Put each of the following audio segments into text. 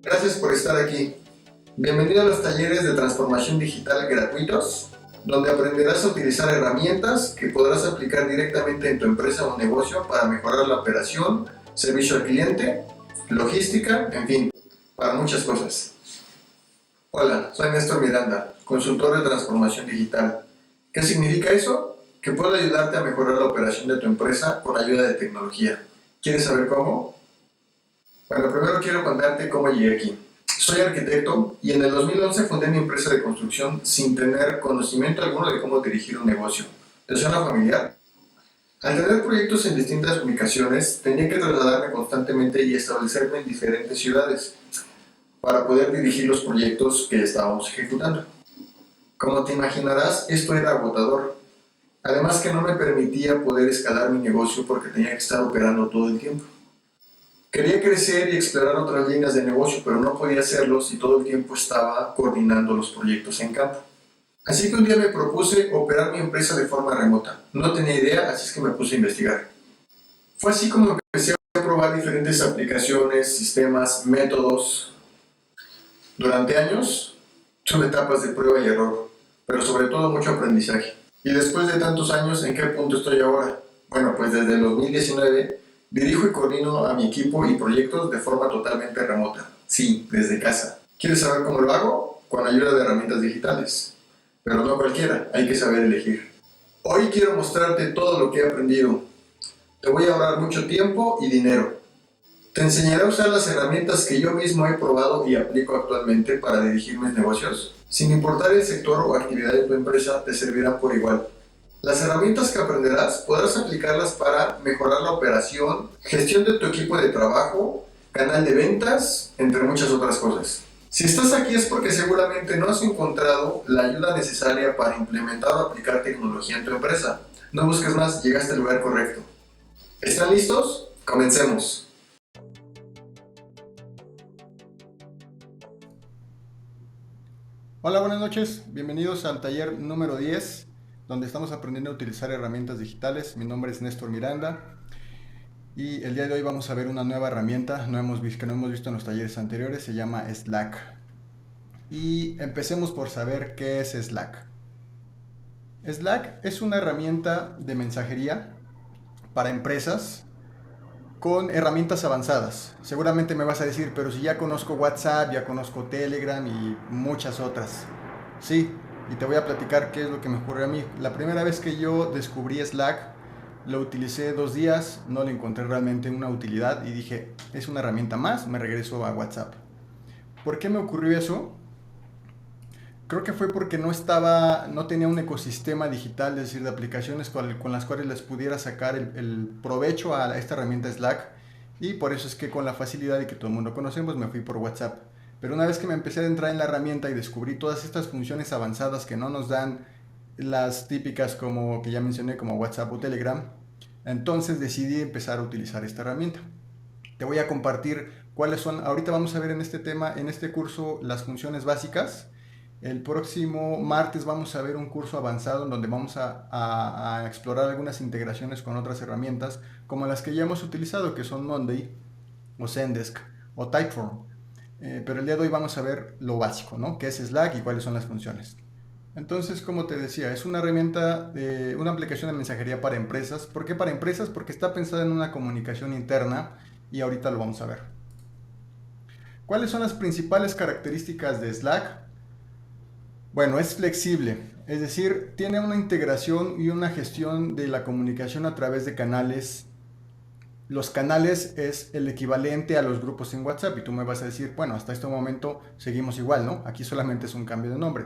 Gracias por estar aquí. Bienvenido a los talleres de transformación digital gratuitos, donde aprenderás a utilizar herramientas que podrás aplicar directamente en tu empresa o negocio para mejorar la operación, servicio al cliente, logística, en fin, para muchas cosas. Hola, soy Néstor Miranda, consultor de transformación digital. ¿Qué significa eso? Que puedo ayudarte a mejorar la operación de tu empresa con ayuda de tecnología. ¿Quieres saber cómo? Bueno, primero quiero contarte cómo llegué aquí. Soy arquitecto y en el 2011 fundé mi empresa de construcción sin tener conocimiento alguno de cómo dirigir un negocio. ¿Te suena familiar? Al tener proyectos en distintas ubicaciones, tenía que trasladarme constantemente y establecerme en diferentes ciudades para poder dirigir los proyectos que estábamos ejecutando. Como te imaginarás, esto era agotador. Además que no me permitía poder escalar mi negocio porque tenía que estar operando todo el tiempo. Quería crecer y explorar otras líneas de negocio, pero no podía hacerlo si todo el tiempo estaba coordinando los proyectos en campo. Así que un día me propuse operar mi empresa de forma remota. No tenía idea, así es que me puse a investigar. Fue así como empecé a probar diferentes aplicaciones, sistemas, métodos. Durante años tuve etapas de prueba y error, pero sobre todo mucho aprendizaje. Y después de tantos años, ¿en qué punto estoy ahora? Bueno, pues desde el 2019 dirijo y coordino a mi equipo y proyectos de forma totalmente remota. Sí, desde casa. ¿Quieres saber cómo lo hago? Con ayuda de herramientas digitales. Pero no cualquiera, hay que saber elegir. Hoy quiero mostrarte todo lo que he aprendido. Te voy a ahorrar mucho tiempo y dinero. Te enseñaré a usar las herramientas que yo mismo he probado y aplico actualmente para dirigir mis negocios. Sin importar el sector o actividad de tu empresa, te servirán por igual. Las herramientas que aprenderás podrás aplicarlas para mejorar la operación, gestión de tu equipo de trabajo, canal de ventas, entre muchas otras cosas. Si estás aquí es porque seguramente no has encontrado la ayuda necesaria para implementar o aplicar tecnología en tu empresa. No busques más, llegaste al lugar correcto. ¿Están listos? Comencemos. Hola, buenas noches. Bienvenidos al taller número 10, donde estamos aprendiendo a utilizar herramientas digitales. Mi nombre es Néstor Miranda y el día de hoy vamos a ver una nueva herramienta que no hemos visto en los talleres anteriores. Se llama Slack. Y empecemos por saber qué es Slack. Slack es una herramienta de mensajería para empresas con herramientas avanzadas. Seguramente me vas a decir, pero si ya conozco WhatsApp, ya conozco Telegram y muchas otras. Sí, y te voy a platicar qué es lo que me ocurrió a mí. La primera vez que yo descubrí Slack, lo utilicé 2 días, no le encontré realmente una utilidad y dije, es una herramienta más, me regreso a WhatsApp. ¿Por qué me ocurrió eso? Creo que fue porque no tenía un ecosistema digital, es decir, de aplicaciones con las cuales les pudiera sacar el provecho a esta herramienta Slack. Y por eso es que con la facilidad y que todo el mundo conocemos me fui por WhatsApp. Pero una vez que me empecé a entrar en la herramienta y descubrí todas estas funciones avanzadas que no nos dan las típicas como que ya mencioné como WhatsApp o Telegram, entonces decidí empezar a utilizar esta herramienta. Te voy a compartir cuáles son, ahorita vamos a ver en este tema, en este curso, las funciones básicas. El próximo martes vamos a ver un curso avanzado en donde vamos a explorar algunas integraciones con otras herramientas como las que ya hemos utilizado, que son Monday o Zendesk o Typeform. Pero el día de hoy vamos a ver lo básico, ¿no? ¿Qué es Slack y cuáles son las funciones? Entonces, como te decía, es una herramienta, una aplicación de mensajería para empresas. ¿Por qué para empresas? Porque está pensada en una comunicación interna y ahorita lo vamos a ver. ¿Cuáles son las principales características de Slack? Bueno, es flexible, es decir, tiene una integración y una gestión de la comunicación a través de canales. Los canales es el equivalente a los grupos en WhatsApp y tú me vas a decir, bueno, hasta este momento seguimos igual, ¿no? Aquí solamente es un cambio de nombre.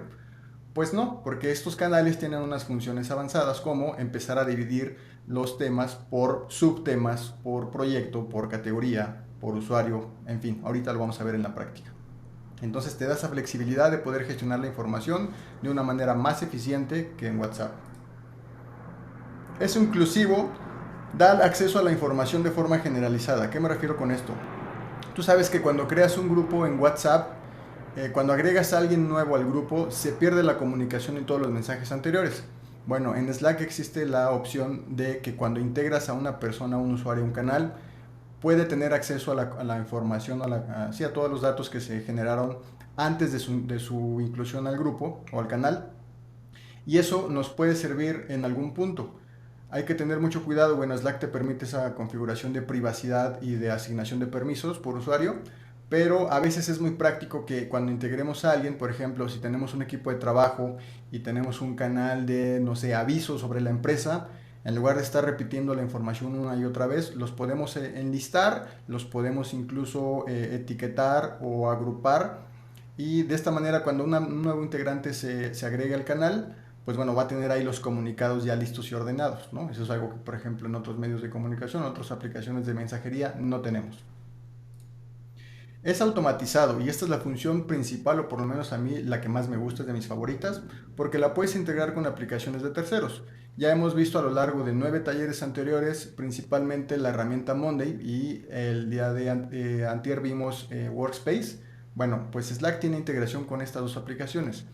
Pues no, porque estos canales tienen unas funciones avanzadas como empezar a dividir los temas por subtemas, por proyecto, por categoría, por usuario, en fin, ahorita lo vamos a ver en la práctica. Entonces te da esa flexibilidad de poder gestionar la información de una manera más eficiente que en WhatsApp. Es inclusivo, da acceso a la información de forma generalizada. ¿A qué me refiero con esto? Tú sabes que cuando creas un grupo en WhatsApp, cuando agregas a alguien nuevo al grupo, se pierde la comunicación y todos los mensajes anteriores. Bueno, en Slack existe la opción de que cuando integras a una persona, a un usuario, a un canal, puede tener acceso a la información, sí, a todos los datos que se generaron antes de su inclusión al grupo o al canal. Y eso nos puede servir en algún punto. Hay que tener mucho cuidado. Bueno, Slack te permite esa configuración de privacidad y de asignación de permisos por usuario, pero a veces es muy práctico que cuando integremos a alguien, por ejemplo, si tenemos un equipo de trabajo y tenemos un canal de, no sé, avisos sobre la empresa, en lugar de estar repitiendo la información una y otra vez, los podemos enlistar, los podemos incluso etiquetar o agrupar, y de esta manera cuando un nuevo integrante se agrega al canal, pues bueno, va a tener ahí los comunicados ya listos y ordenados, ¿no? Eso es algo que, por ejemplo, en otros medios de comunicación, en otras aplicaciones de mensajería no tenemos. Es automatizado y esta es la función principal, o por lo menos a mí la que más me gusta, es de mis favoritas, porque la puedes integrar con aplicaciones de terceros. Ya hemos visto a lo largo de 9 talleres anteriores, principalmente la herramienta Monday, y el día de antier vimos Workspace. Bueno, pues Slack tiene integración con estas dos aplicaciones.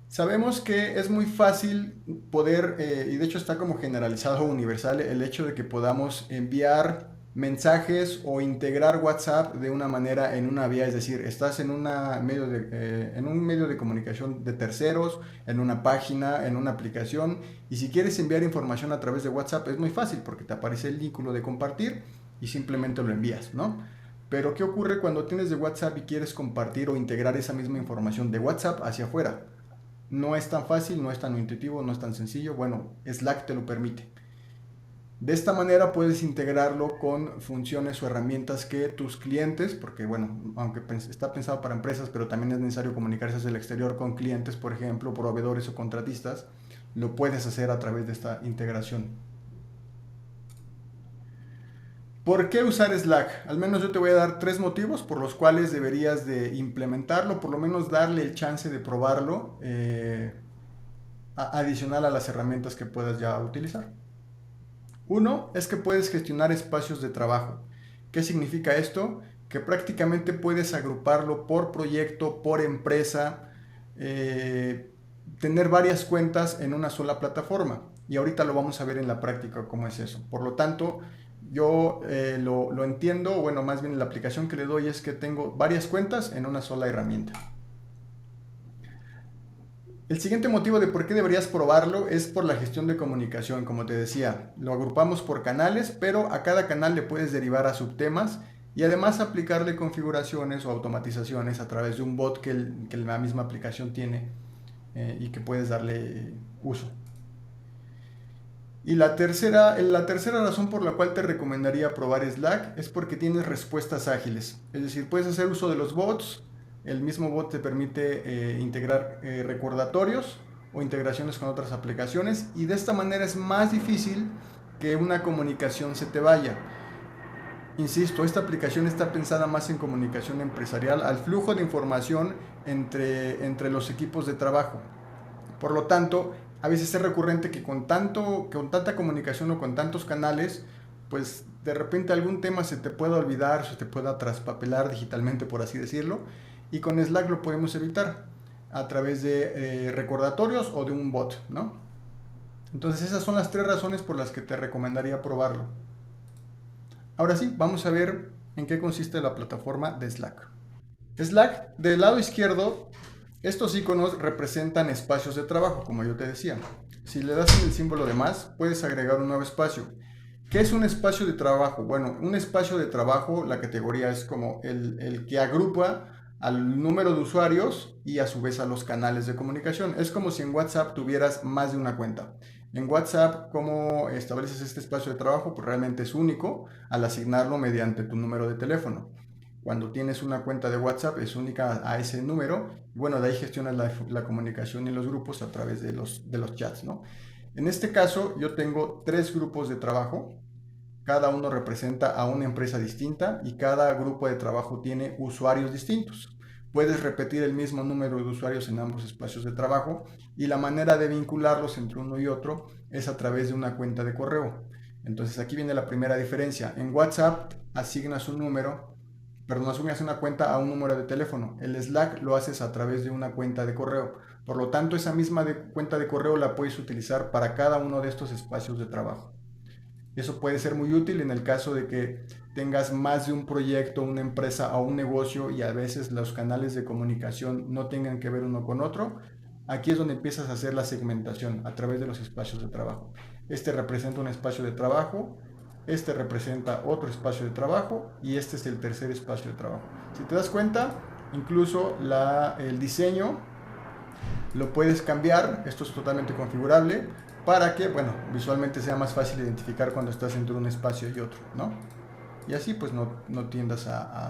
Sabemos que es muy fácil poder, y de hecho está como generalizado o universal, el hecho de que podamos enviar mensajes o integrar WhatsApp de una manera en una vía, es decir, estás en un medio de comunicación de terceros, en una página, en una aplicación, y si quieres enviar información a través de WhatsApp es muy fácil porque te aparece el vínculo de compartir y simplemente lo envías, ¿no? Pero ¿qué ocurre cuando tienes de WhatsApp y quieres compartir o integrar esa misma información de WhatsApp hacia afuera? No es tan fácil, no es tan intuitivo, no es tan sencillo. Bueno, Slack te lo permite. De esta manera puedes integrarlo con funciones o herramientas que tus clientes, porque bueno, aunque está pensado para empresas, pero también es necesario comunicarse hacia el exterior con clientes, por ejemplo, proveedores o contratistas, lo puedes hacer a través de esta integración. ¿Por qué usar Slack? Al menos yo te voy a dar 3 motivos por los cuales deberías de implementarlo, por lo menos darle el chance de probarlo, adicional a las herramientas que puedas ya utilizar. Uno es que puedes gestionar espacios de trabajo. ¿Qué significa esto? Que prácticamente puedes agruparlo por proyecto, por empresa, tener varias cuentas en una sola plataforma. Y ahorita lo vamos a ver en la práctica cómo es eso. Por lo tanto, yo lo entiendo, bueno, más bien la aplicación que le doy es que tengo varias cuentas en una sola herramienta. El siguiente motivo de por qué deberías probarlo es por la gestión de comunicación. Como te decía, lo agrupamos por canales, pero a cada canal le puedes derivar a subtemas y además aplicarle configuraciones o automatizaciones a través de un bot que la misma aplicación tiene y que puedes darle uso. Y la tercera razón por la cual te recomendaría probar Slack es porque tienes respuestas ágiles. Es decir, puedes hacer uso de los bots. El mismo bot te permite integrar recordatorios o integraciones con otras aplicaciones, y de esta manera es más difícil que una comunicación se te vaya. Insisto, esta aplicación está pensada más en comunicación empresarial, al flujo de información entre los equipos de trabajo. Por lo tanto, a veces es recurrente que con tanta comunicación o con tantos canales, pues de repente algún tema se te pueda olvidar, se te pueda traspapelar digitalmente, por así decirlo, y con Slack lo podemos evitar a través de recordatorios o de un bot, ¿no? Entonces esas son las 3 razones por las que te recomendaría probarlo. Ahora sí, vamos a ver en qué consiste la plataforma de Slack. Slack, del lado izquierdo, estos iconos representan espacios de trabajo, como yo te decía. Si le das en el símbolo de más, puedes agregar un nuevo espacio. ¿Qué es un espacio de trabajo? Bueno, un espacio de trabajo, la categoría es como el que agrupa al número de usuarios y a su vez a los canales de comunicación. Es como si en WhatsApp tuvieras más de una cuenta. En WhatsApp, ¿cómo estableces este espacio de trabajo? Pues realmente es único al asignarlo mediante tu número de teléfono. Cuando tienes una cuenta de WhatsApp es única a ese número. Bueno, de ahí gestionas la comunicación y los grupos a través de los chats, ¿no? En este caso yo tengo 3 grupos de trabajo. Cada uno representa a una empresa distinta y cada grupo de trabajo tiene usuarios distintos. Puedes repetir el mismo número de usuarios en ambos espacios de trabajo, y la manera de vincularlos entre uno y otro es a través de una cuenta de correo. Entonces aquí viene la primera diferencia. En WhatsApp asignas una cuenta a un número de teléfono. El Slack lo haces a través de una cuenta de correo. Por lo tanto, esa misma cuenta de correo la puedes utilizar para cada uno de estos espacios de trabajo. Eso puede ser muy útil en el caso de que tengas más de un proyecto, una empresa o un negocio y a veces los canales de comunicación no tengan que ver uno con otro. Aquí es donde empiezas a hacer la segmentación a través de los espacios de trabajo. Este representa un espacio de trabajo, este representa otro espacio de trabajo y este es el tercer espacio de trabajo. Si te das cuenta, incluso el diseño lo puedes cambiar, esto es totalmente configurable, para que, bueno, visualmente sea más fácil identificar cuando estás entre un espacio y otro, ¿no? Y así pues no tiendas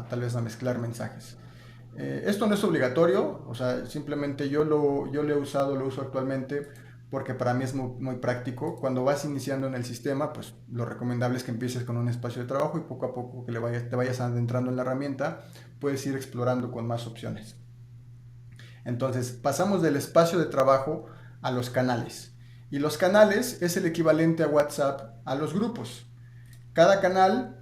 tal vez a mezclar mensajes. Esto no es obligatorio, o sea, simplemente yo lo he usado, lo uso actualmente porque para mí es muy práctico. Cuando vas iniciando en el sistema, pues lo recomendable es que empieces con un espacio de trabajo y poco a poco que te vayas adentrando en la herramienta, puedes ir explorando con más opciones. Entonces pasamos del espacio de trabajo a los canales. Y los canales es el equivalente a WhatsApp a los grupos. Cada canal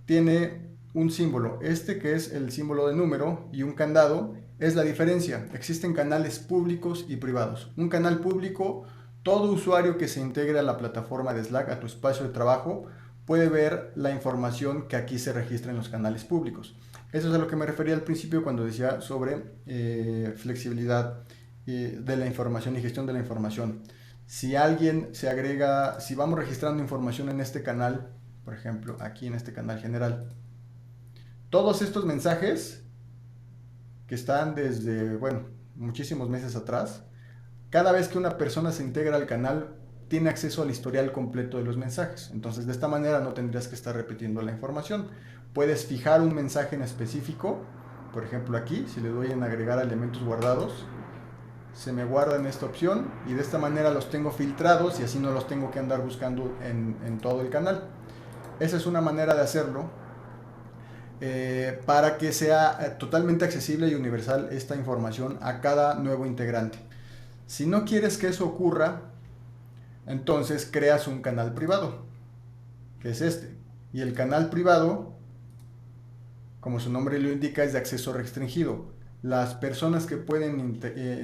tiene un símbolo. Este que es el símbolo de número y un candado es la diferencia. Existen canales públicos y privados. Un canal público, todo usuario que se integre a la plataforma de Slack, a tu espacio de trabajo, puede ver la información que aquí se registra en los canales públicos. Eso es a lo que me refería al principio cuando decía sobre flexibilidad de la información y gestión de la información. Si alguien se agrega, si vamos registrando información en este canal, por ejemplo, aquí en este canal general, todos estos mensajes que están desde, bueno, muchísimos meses atrás, cada vez que una persona se integra al canal, tiene acceso al historial completo de los mensajes. Entonces, de esta manera no tendrías que estar repitiendo la información. Puedes fijar un mensaje en específico. Por ejemplo, aquí, si le doy en agregar elementos guardados, se me guarda en esta opción y de esta manera los tengo filtrados y así no los tengo que andar buscando en todo el canal. Esa es una manera de hacerlo para que sea totalmente accesible y universal esta información a cada nuevo integrante. Si no quieres que eso ocurra, entonces creas un canal privado, que es este. Y el canal privado, como su nombre lo indica, es de acceso restringido. Las personas que pueden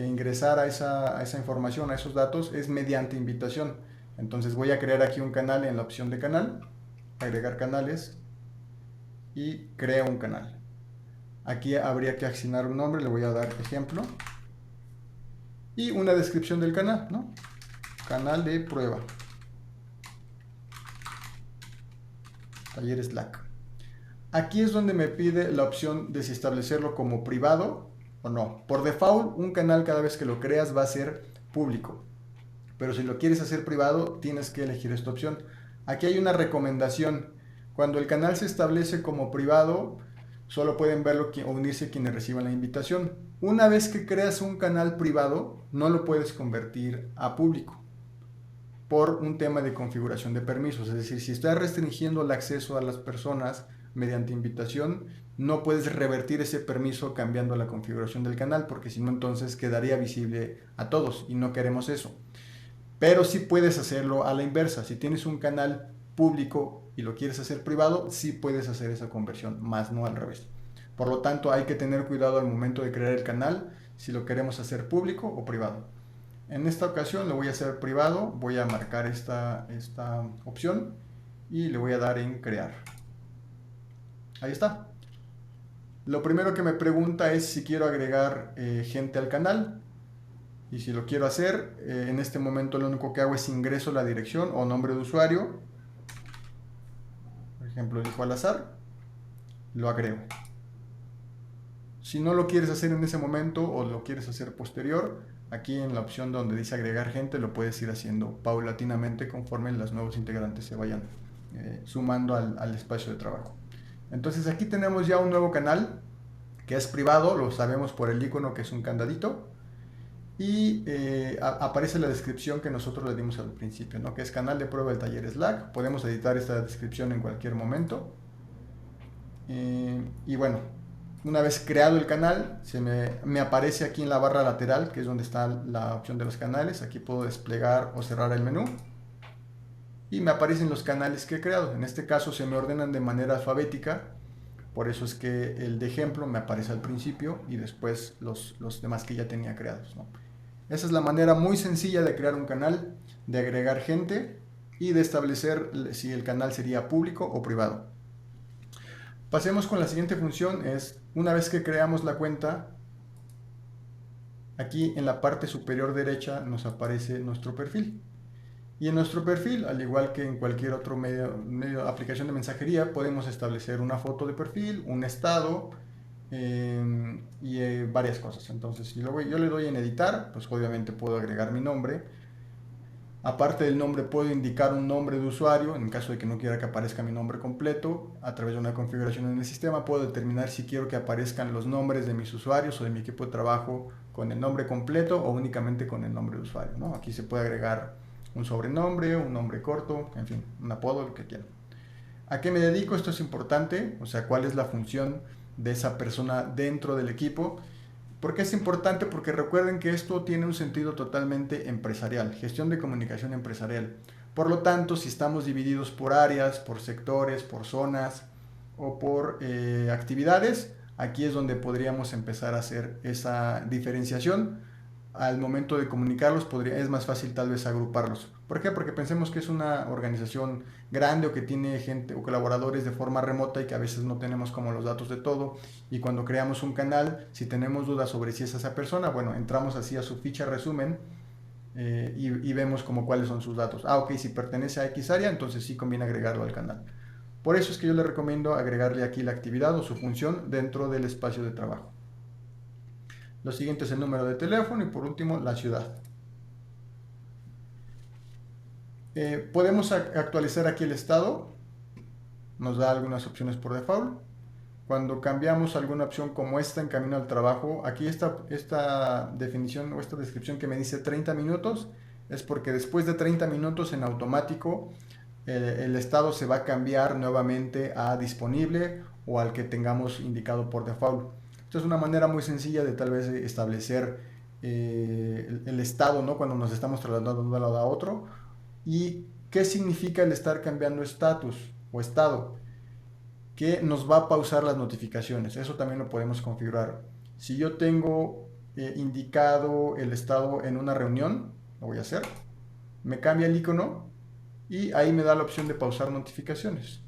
ingresar a esa información, a esos datos, es mediante invitación. Entonces voy a crear aquí un canal en la opción de canal, agregar canales y crea un canal. Aquí habría que asignar un nombre, le voy a dar ejemplo y una descripción del canal, ¿no? Canal de prueba. Taller Slack. Aquí es donde me pide la opción de si establecerlo como privado o no. Por default, un canal cada vez que lo creas va a ser público. Pero si lo quieres hacer privado, tienes que elegir esta opción. Aquí hay una recomendación. Cuando el canal se establece como privado, solo pueden verlo o unirse quienes reciban la invitación. Una vez que creas un canal privado, no lo puedes convertir a público por un tema de configuración de permisos. Es decir, si estás restringiendo el acceso a las personas mediante invitación, no puedes revertir ese permiso cambiando la configuración del canal, porque si no, entonces quedaría visible a todos y no queremos eso. Pero sí puedes hacerlo a la inversa. Si tienes un canal público y lo quieres hacer privado, sí puedes hacer esa conversión, más no al revés. Por lo tanto, hay que tener cuidado al momento de crear el canal, si lo queremos hacer público o privado. En esta ocasión lo voy a hacer privado, voy a marcar esta opción y le voy a dar en crear. Ahí está. Lo primero que me pregunta es si quiero agregar gente al canal. Y si lo quiero hacer, en este momento lo único que hago es ingreso la dirección o nombre de usuario. Por ejemplo, elijo al azar, lo agrego. Si no lo quieres hacer en ese momento o lo quieres hacer posterior, aquí en la opción donde dice agregar gente lo puedes ir haciendo paulatinamente conforme los nuevos integrantes se vayan sumando al espacio de trabajo. Entonces aquí tenemos ya un nuevo canal que es privado, lo sabemos por el icono que es un candadito. Y aparece la descripción que nosotros le dimos al principio, ¿no? Que es canal de prueba del taller Slack. Podemos editar esta descripción en cualquier momento. Y bueno, una vez creado el canal, me aparece aquí en la barra lateral, que es donde está la opción de los canales. Aquí puedo desplegar o cerrar el menú. Y me aparecen los canales que he creado. En este caso se me ordenan de manera alfabética. Por eso es que el de ejemplo me aparece al principio y después los demás que ya tenía creados, ¿no? Esa es la manera muy sencilla de crear un canal, de agregar gente, y de establecer si el canal sería público o privado. Pasemos con la siguiente función, es una vez que creamos la cuenta, aquí en la parte superior derecha nos aparece nuestro perfil. Y en nuestro perfil, al igual que en cualquier otro aplicación de mensajería, podemos establecer una foto de perfil, un estado y varias cosas. Entonces, si yo le doy en editar, pues obviamente puedo agregar mi nombre. Aparte del nombre, puedo indicar un nombre de usuario, en caso de que no quiera que aparezca mi nombre completo. A través de una configuración en el sistema puedo determinar si quiero que aparezcan los nombres de mis usuarios o de mi equipo de trabajo con el nombre completo o únicamente con el nombre de usuario, ¿no? Aquí se puede agregar un sobrenombre, un nombre corto, en fin, un apodo, lo que quieran. ¿A qué me dedico? Esto es importante, o sea, cuál es la función de esa persona dentro del equipo. ¿Por qué es importante? Porque recuerden que esto tiene un sentido totalmente empresarial, gestión de comunicación empresarial. Por lo tanto, si estamos divididos por áreas, por sectores, por zonas o por actividades, aquí es donde podríamos empezar a hacer esa diferenciación. Al momento de comunicarlos es más fácil tal vez agruparlos. ¿Por qué? Porque pensemos que es una organización grande o que tiene gente o colaboradores de forma remota y que a veces no tenemos como los datos de todo, y cuando creamos un canal, si tenemos dudas sobre si es esa persona, bueno, entramos así a su ficha resumen y vemos como cuáles son sus datos. Ok, si pertenece a X área, entonces sí conviene agregarlo al canal. Por eso es que yo le recomiendo agregarle aquí la actividad o su función dentro del espacio de trabajo. Lo siguiente es el número de teléfono y por último la ciudad. Podemos actualizar aquí el estado, nos da algunas opciones por default. Cuando cambiamos alguna opción como esta en camino al trabajo, aquí esta definición o esta descripción que me dice 30 minutos, es porque después de 30 minutos en automático el estado se va a cambiar nuevamente a disponible o al que tengamos indicado por default. Esto es una manera muy sencilla de tal vez establecer el estado, ¿no? Cuando nos estamos trasladando de un lado a otro. ¿Y qué significa el estar cambiando estatus o estado? Que nos va a pausar las notificaciones. Eso también lo podemos configurar. Si yo tengo indicado el estado en una reunión, lo voy a hacer, me cambia el icono y ahí me da la opción de pausar notificaciones.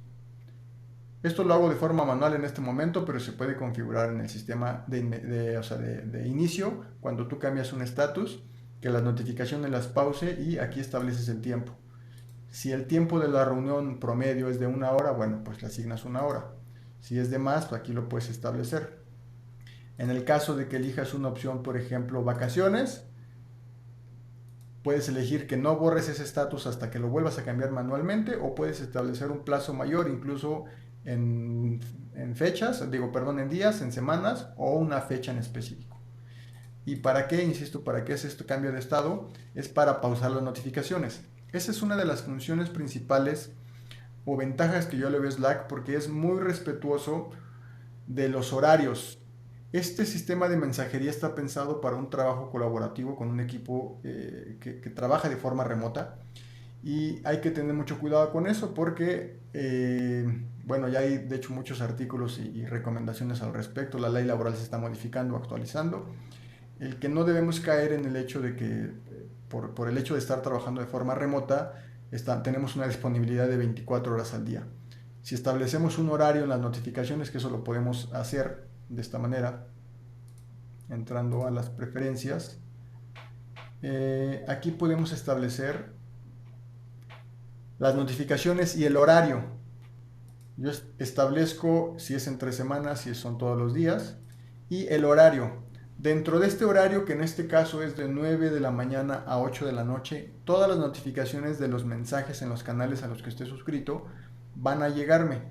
Esto lo hago de forma manual en este momento, pero se puede configurar en el sistema de inicio, cuando tú cambias un estatus, que las notificaciones las pause y aquí estableces el tiempo. Si el tiempo de la reunión promedio es de 1 hora, bueno, pues le asignas 1 hora. Si es de más, pues aquí lo puedes establecer. En el caso de que elijas una opción, por ejemplo, vacaciones, puedes elegir que no borres ese estatus hasta que lo vuelvas a cambiar manualmente, o puedes establecer un plazo mayor, incluso en fechas, en días, en semanas o una fecha en específico. ¿Y para qué? Insisto, ¿para qué es este cambio de estado? Es para pausar las notificaciones. Esa es una de las funciones principales o ventajas que yo le veo a Slack, porque es muy respetuoso de los horarios. Este sistema de mensajería está pensado para un trabajo colaborativo con un equipo que trabaja de forma remota, y hay que tener mucho cuidado con eso porque, bueno, ya hay de hecho muchos artículos y recomendaciones al respecto. La ley laboral se está modificando, actualizando. El que no debemos caer en el hecho de que por el hecho de estar trabajando de forma remota, tenemos una disponibilidad de 24 horas al día. Si establecemos un horario en las notificaciones, que eso lo podemos hacer de esta manera, entrando a las preferencias, aquí podemos establecer las notificaciones y el horario. Yo establezco si es entre semanas, si son todos los días, y el horario. Dentro de este horario, que en este caso es de 9 de la mañana a 8 de la noche, todas las notificaciones de los mensajes en los canales a los que esté suscrito van a llegarme.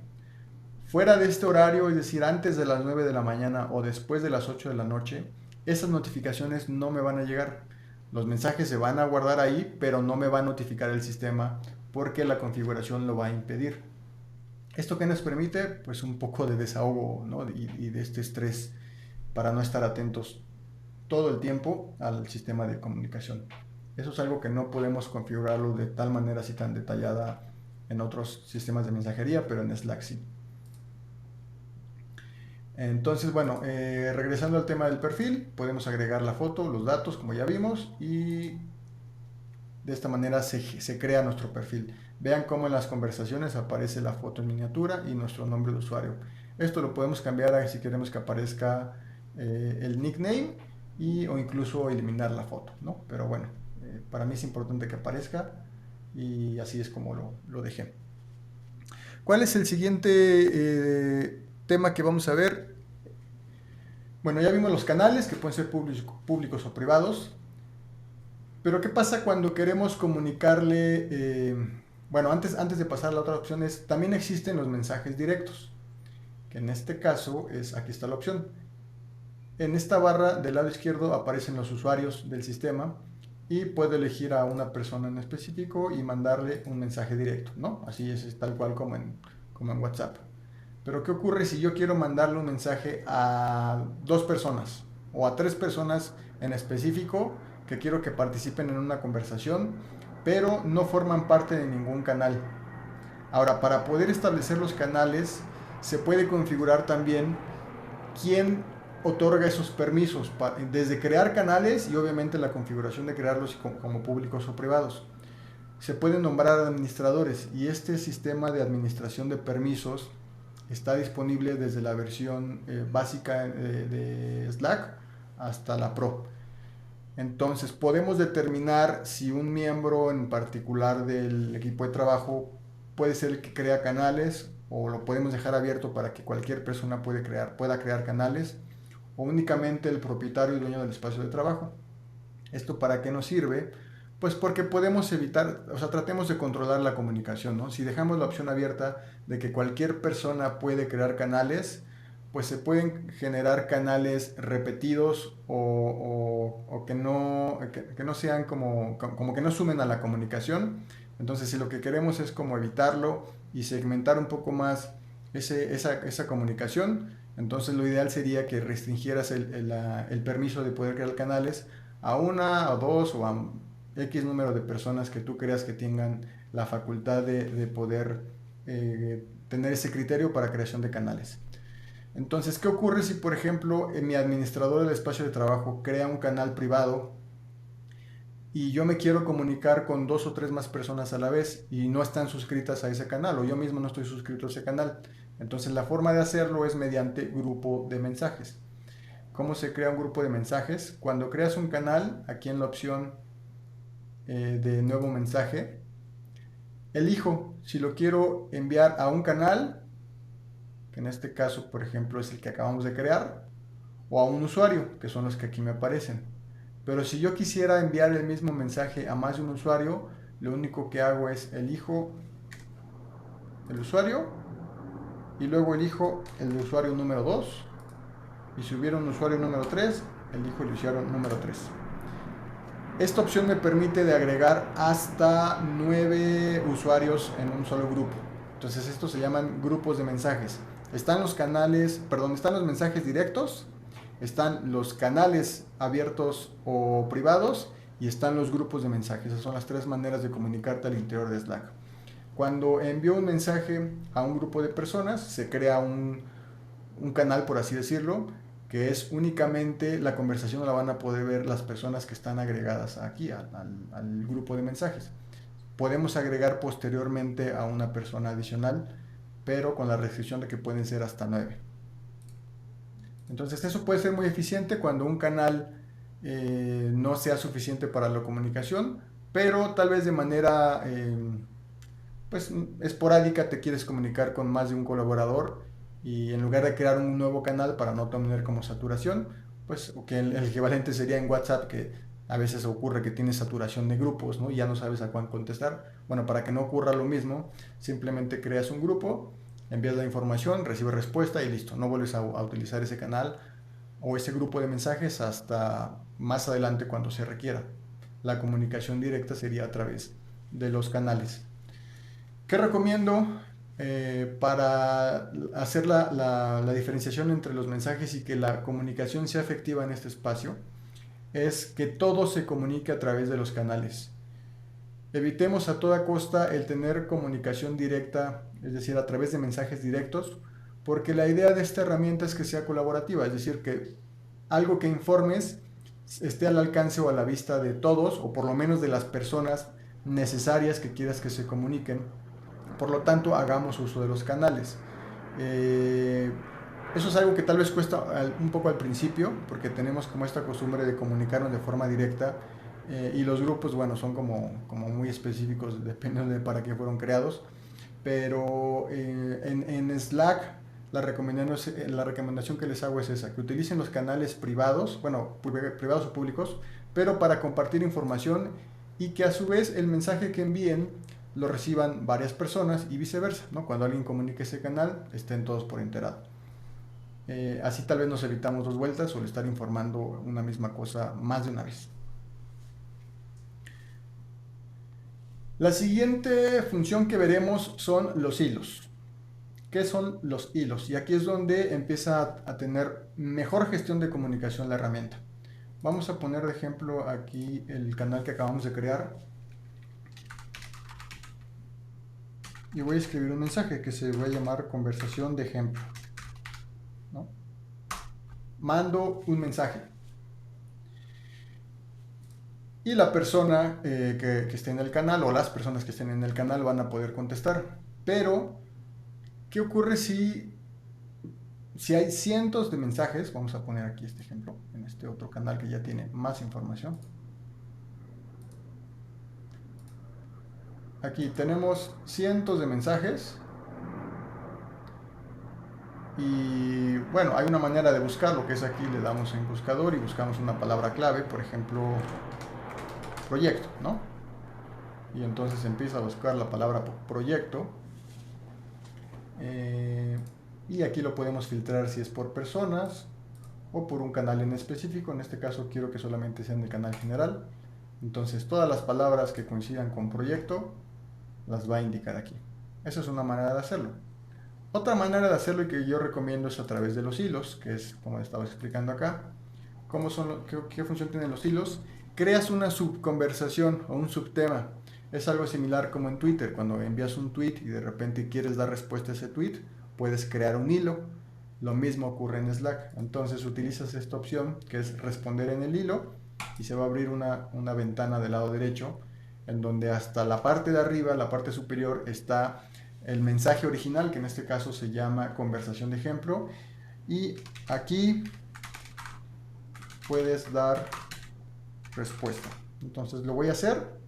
Fuera de este horario, es decir, antes de las 9 de la mañana o después de las 8 de la noche, esas notificaciones no me van a llegar. Los mensajes se van a guardar ahí, pero no me va a notificar el sistema porque la configuración lo va a impedir. ¿Esto qué nos permite? Pues un poco de desahogo, ¿no? y de este estrés, para no estar atentos todo el tiempo al sistema de comunicación. Eso es algo que no podemos configurarlo de tal manera así tan detallada en otros sistemas de mensajería, pero en Slack sí. Entonces, bueno, regresando al tema del perfil, podemos agregar la foto, los datos, como ya vimos, y De esta manera se crea nuestro perfil. Vean cómo en las conversaciones aparece la foto en miniatura y nuestro nombre de usuario. Esto lo podemos cambiar a si queremos que aparezca el nickname o incluso eliminar la foto, ¿no? Pero bueno, para mí es importante que aparezca y así es como lo dejé. ¿Cuál es el siguiente tema que vamos a ver? Bueno, ya vimos los canales que pueden ser públicos o privados. Pero ¿qué pasa cuando queremos comunicarle? Bueno, antes de pasar a la otra opción también existen los mensajes directos, que en este caso aquí está la opción. En esta barra del lado izquierdo aparecen los usuarios del sistema y puedo elegir a una persona en específico y mandarle un mensaje directo, ¿no? Así es tal cual como en WhatsApp. Pero ¿qué ocurre si yo quiero mandarle un mensaje a 2 personas o a 3 personas en específico que quiero que participen en una conversación, pero no forman parte de ningún canal? Ahora, para poder establecer los canales, se puede configurar también quién otorga esos permisos, desde crear canales y obviamente la configuración de crearlos como públicos o privados. Se pueden nombrar administradores y este sistema de administración de permisos está disponible desde la versión básica de Slack hasta la Pro. Entonces podemos determinar si un miembro en particular del equipo de trabajo puede ser el que crea canales, o lo podemos dejar abierto para que cualquier persona pueda crear canales, o únicamente el propietario y dueño del espacio de trabajo. ¿Esto para qué nos sirve? Pues porque podemos evitar, o sea, tratemos de controlar la comunicación, ¿no? Si dejamos la opción abierta de que cualquier persona puede crear canales, pues se pueden generar canales repetidos o que no sean como que no sumen a la comunicación. Entonces, si lo que queremos es como evitarlo y segmentar un poco más esa comunicación, entonces lo ideal sería que restringieras el permiso de poder crear canales a una o dos o a X número de personas que tú creas que tengan la facultad de poder tener ese criterio para creación de canales. Entonces, ¿qué ocurre si, por ejemplo, mi administrador del espacio de trabajo crea un canal privado y yo me quiero comunicar con 2 o 3 más personas a la vez y no están suscritas a ese canal, o yo mismo no estoy suscrito a ese canal? Entonces, la forma de hacerlo es mediante grupo de mensajes. ¿Cómo se crea un grupo de mensajes? Cuando creas un canal, aquí en la opción de nuevo mensaje, elijo si lo quiero enviar a un canal, que en este caso, por ejemplo, es el que acabamos de crear, o a un usuario, que son los que aquí me aparecen. Pero si yo quisiera enviar el mismo mensaje a más de un usuario, lo único que hago es elijo el usuario y luego elijo el usuario número 2, y si hubiera un usuario número 3, elijo el usuario número 3. Esta opción me permite de agregar hasta 9 usuarios en un solo grupo. Entonces estos se llaman grupos de mensajes. Están los mensajes directos, están los canales abiertos o privados y están los grupos de mensajes. Esas son las 3 maneras de comunicarte al interior de Slack. Cuando envío un mensaje a un grupo de personas, se crea un canal, por así decirlo, que es únicamente la conversación la van a poder ver las personas que están agregadas aquí al grupo de mensajes. Podemos agregar posteriormente a una persona adicional, pero con la restricción de que pueden ser hasta 9. Entonces eso puede ser muy eficiente cuando un canal no sea suficiente para la comunicación, pero tal vez de manera pues esporádica te quieres comunicar con más de un colaborador, y en lugar de crear un nuevo canal para no tener como saturación, pues que el equivalente sería en WhatsApp, que a veces ocurre que tienes saturación de grupos, ¿no? Y ya no sabes a cuán contestar. Bueno, para que no ocurra lo mismo, simplemente creas un grupo, envías la información, recibes respuesta y listo. No vuelves a utilizar ese canal o ese grupo de mensajes hasta más adelante cuando se requiera. La comunicación directa sería a través de los canales. ¿Qué recomiendo para hacer la diferenciación entre los mensajes y que la comunicación sea efectiva en este espacio? Es que todo se comunique a través de los canales. Evitemos a toda costa el tener comunicación directa, es decir, a través de mensajes directos, porque la idea de esta herramienta es que sea colaborativa, es decir, que algo que informes esté al alcance o a la vista de todos, o por lo menos de las personas necesarias que quieras que se comuniquen. Por lo tanto, hagamos uso de los canales. Eso es algo que tal vez cuesta un poco al principio, porque tenemos como esta costumbre de comunicarnos de forma directa, y los grupos, bueno, son como muy específicos, dependiendo de para qué fueron creados. Pero en Slack la recomendación que les hago es esa, que utilicen los canales privados, bueno, privados o públicos, pero para compartir información, y que a su vez el mensaje que envíen lo reciban varias personas y viceversa, ¿no? Cuando alguien comunique ese canal, estén todos por enterado. Así tal vez nos evitamos dos vueltas o el estar informando una misma cosa más de una vez. La siguiente función que veremos son los hilos. ¿Qué son los hilos? Y aquí es donde empieza a tener mejor gestión de comunicación la herramienta. Vamos a poner de ejemplo aquí el canal que acabamos de crear. Y voy a escribir un mensaje que se va a llamar conversación de ejemplo, ¿no? Mando un mensaje. Y la persona que esté en el canal, o las personas que estén en el canal, van a poder contestar. Pero, ¿qué ocurre si hay cientos de mensajes? Vamos a poner aquí este ejemplo, en este otro canal que ya tiene más información. Aquí tenemos cientos de mensajes. Y bueno, hay una manera de buscarlo, que es aquí le damos en buscador y buscamos una palabra clave, por ejemplo, proyecto, ¿no? Y entonces empieza a buscar la palabra proyecto. Y aquí lo podemos filtrar si es por personas o por un canal en específico. En este caso quiero que solamente sea en el canal general. Entonces todas las palabras que coincidan con proyecto las va a indicar aquí. Esa es una manera de hacerlo. Otra manera de hacerlo y que yo recomiendo es a través de los hilos, que es como estaba explicando acá. ¿Qué función tienen los hilos? Creas una subconversación o un subtema. Es algo similar como en Twitter. Cuando envías un tweet y de repente quieres dar respuesta a ese tweet, puedes crear un hilo. Lo mismo ocurre en Slack. Entonces utilizas esta opción que es responder en el hilo y se va a abrir una ventana del lado derecho en donde hasta la parte de arriba, la parte superior, está el mensaje original, que en este caso se llama conversación de ejemplo, y aquí puedes dar respuesta. Entonces lo voy a hacer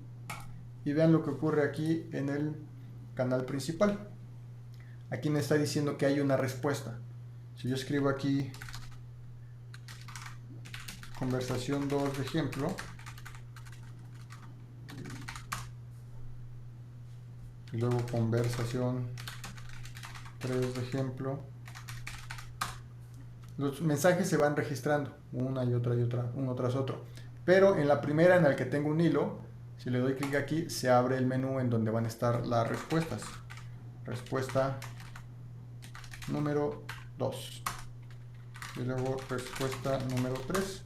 y vean lo que ocurre aquí en el canal principal. Aquí me está diciendo que hay una respuesta. Si yo escribo aquí conversación 2 de ejemplo, y luego conversación 3 de ejemplo, los mensajes se van registrando una y otra, uno tras otro. Pero en la primera, en la que tengo un hilo, si le doy clic aquí, se abre el menú en donde van a estar las respuestas. Respuesta número 2. Y luego respuesta número 3.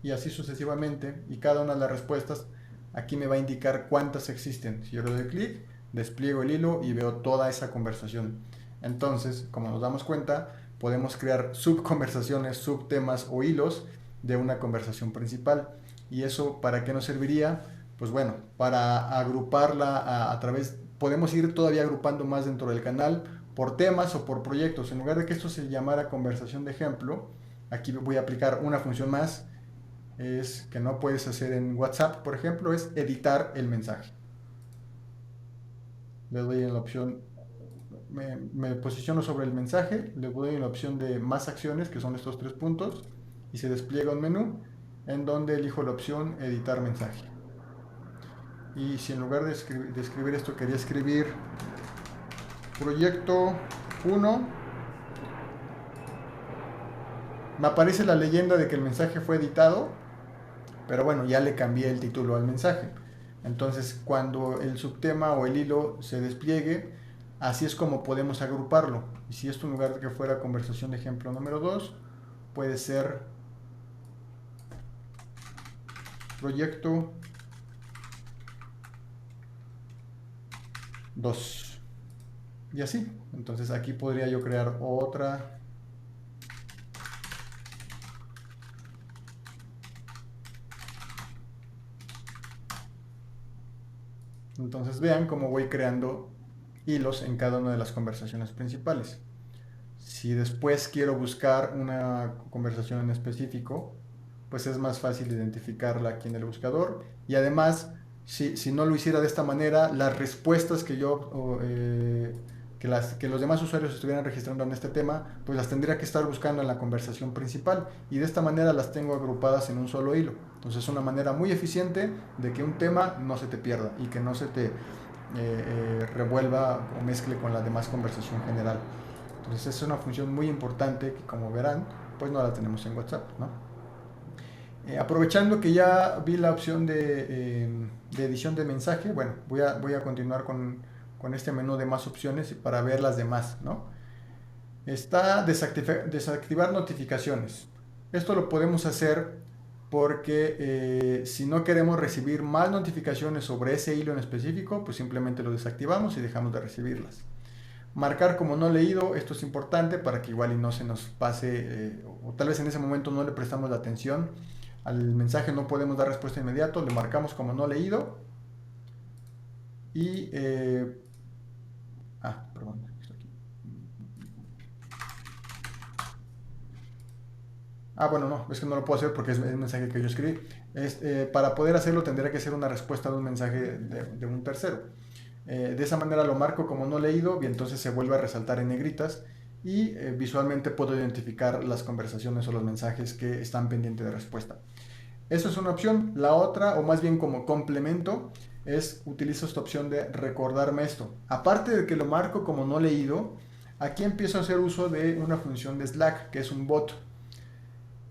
Y así sucesivamente. Y cada una de las respuestas aquí me va a indicar cuántas existen. Si yo le doy clic, despliego el hilo y veo toda esa conversación. Entonces, como nos damos cuenta, podemos crear subconversaciones, subtemas o hilos de una conversación principal. ¿Y eso para qué nos serviría? Pues bueno, para agruparla a través, podemos ir todavía agrupando más dentro del canal por temas o por proyectos. En lugar de que esto se llamara conversación de ejemplo, aquí voy a aplicar una función más, es que no puedes hacer en WhatsApp, por ejemplo, es editar el mensaje. Le doy en la opción, me posiciono sobre el mensaje, le doy en la opción de más acciones, que son estos 3 puntos, y se despliega un menú en donde elijo la opción editar mensaje. Y si en lugar de escribir esto quería escribir proyecto 1, me aparece la leyenda de que el mensaje fue editado, pero bueno, ya le cambié el título al mensaje. Entonces, cuando el subtema o el hilo se despliegue, así es como podemos agruparlo. Y si esto en lugar de que fuera conversación de ejemplo número 2, puede ser proyecto 2. Y así. Entonces aquí podría yo crear Entonces vean cómo voy creando hilos en cada una de las conversaciones principales. Si después quiero buscar una conversación en específico, pues es más fácil identificarla aquí en el buscador. Y además, si no lo hiciera de esta manera, las respuestas que que los demás usuarios estuvieran registrando en este tema, pues las tendría que estar buscando en la conversación principal. Y de esta manera las tengo agrupadas en un solo hilo. Entonces es una manera muy eficiente de que un tema no se te pierda y que no se te revuelva o mezcle con la demás conversación general. Entonces es una función muy importante que, como verán, pues no la tenemos en WhatsApp, ¿no? Aprovechando que ya vi la opción de edición de mensaje, bueno, voy a continuar con este menú de más opciones para ver las demás, ¿no? Está desactivar notificaciones. Esto lo podemos hacer porque si no queremos recibir más notificaciones sobre ese hilo en específico, pues simplemente lo desactivamos y dejamos de recibirlas. Marcar como no leído, esto es importante para que igual y no se nos pase, o tal vez en ese momento no le prestamos la atención al mensaje, no podemos dar respuesta inmediato, le marcamos como no leído y... perdón, esto aquí. Bueno, no, es que no lo puedo hacer porque es el mensaje que yo escribí. Para poder hacerlo tendría que ser una respuesta de un mensaje de un tercero. De esa manera lo marco como no leído y entonces se vuelve a resaltar en negritas y visualmente puedo identificar las conversaciones o los mensajes que están pendientes de respuesta. Eso es una opción. La otra, o más bien como complemento, es utilizo esta opción de recordarme esto. Aparte de que lo marco como no leído, aquí empiezo a hacer uso de una función de Slack, que es un bot.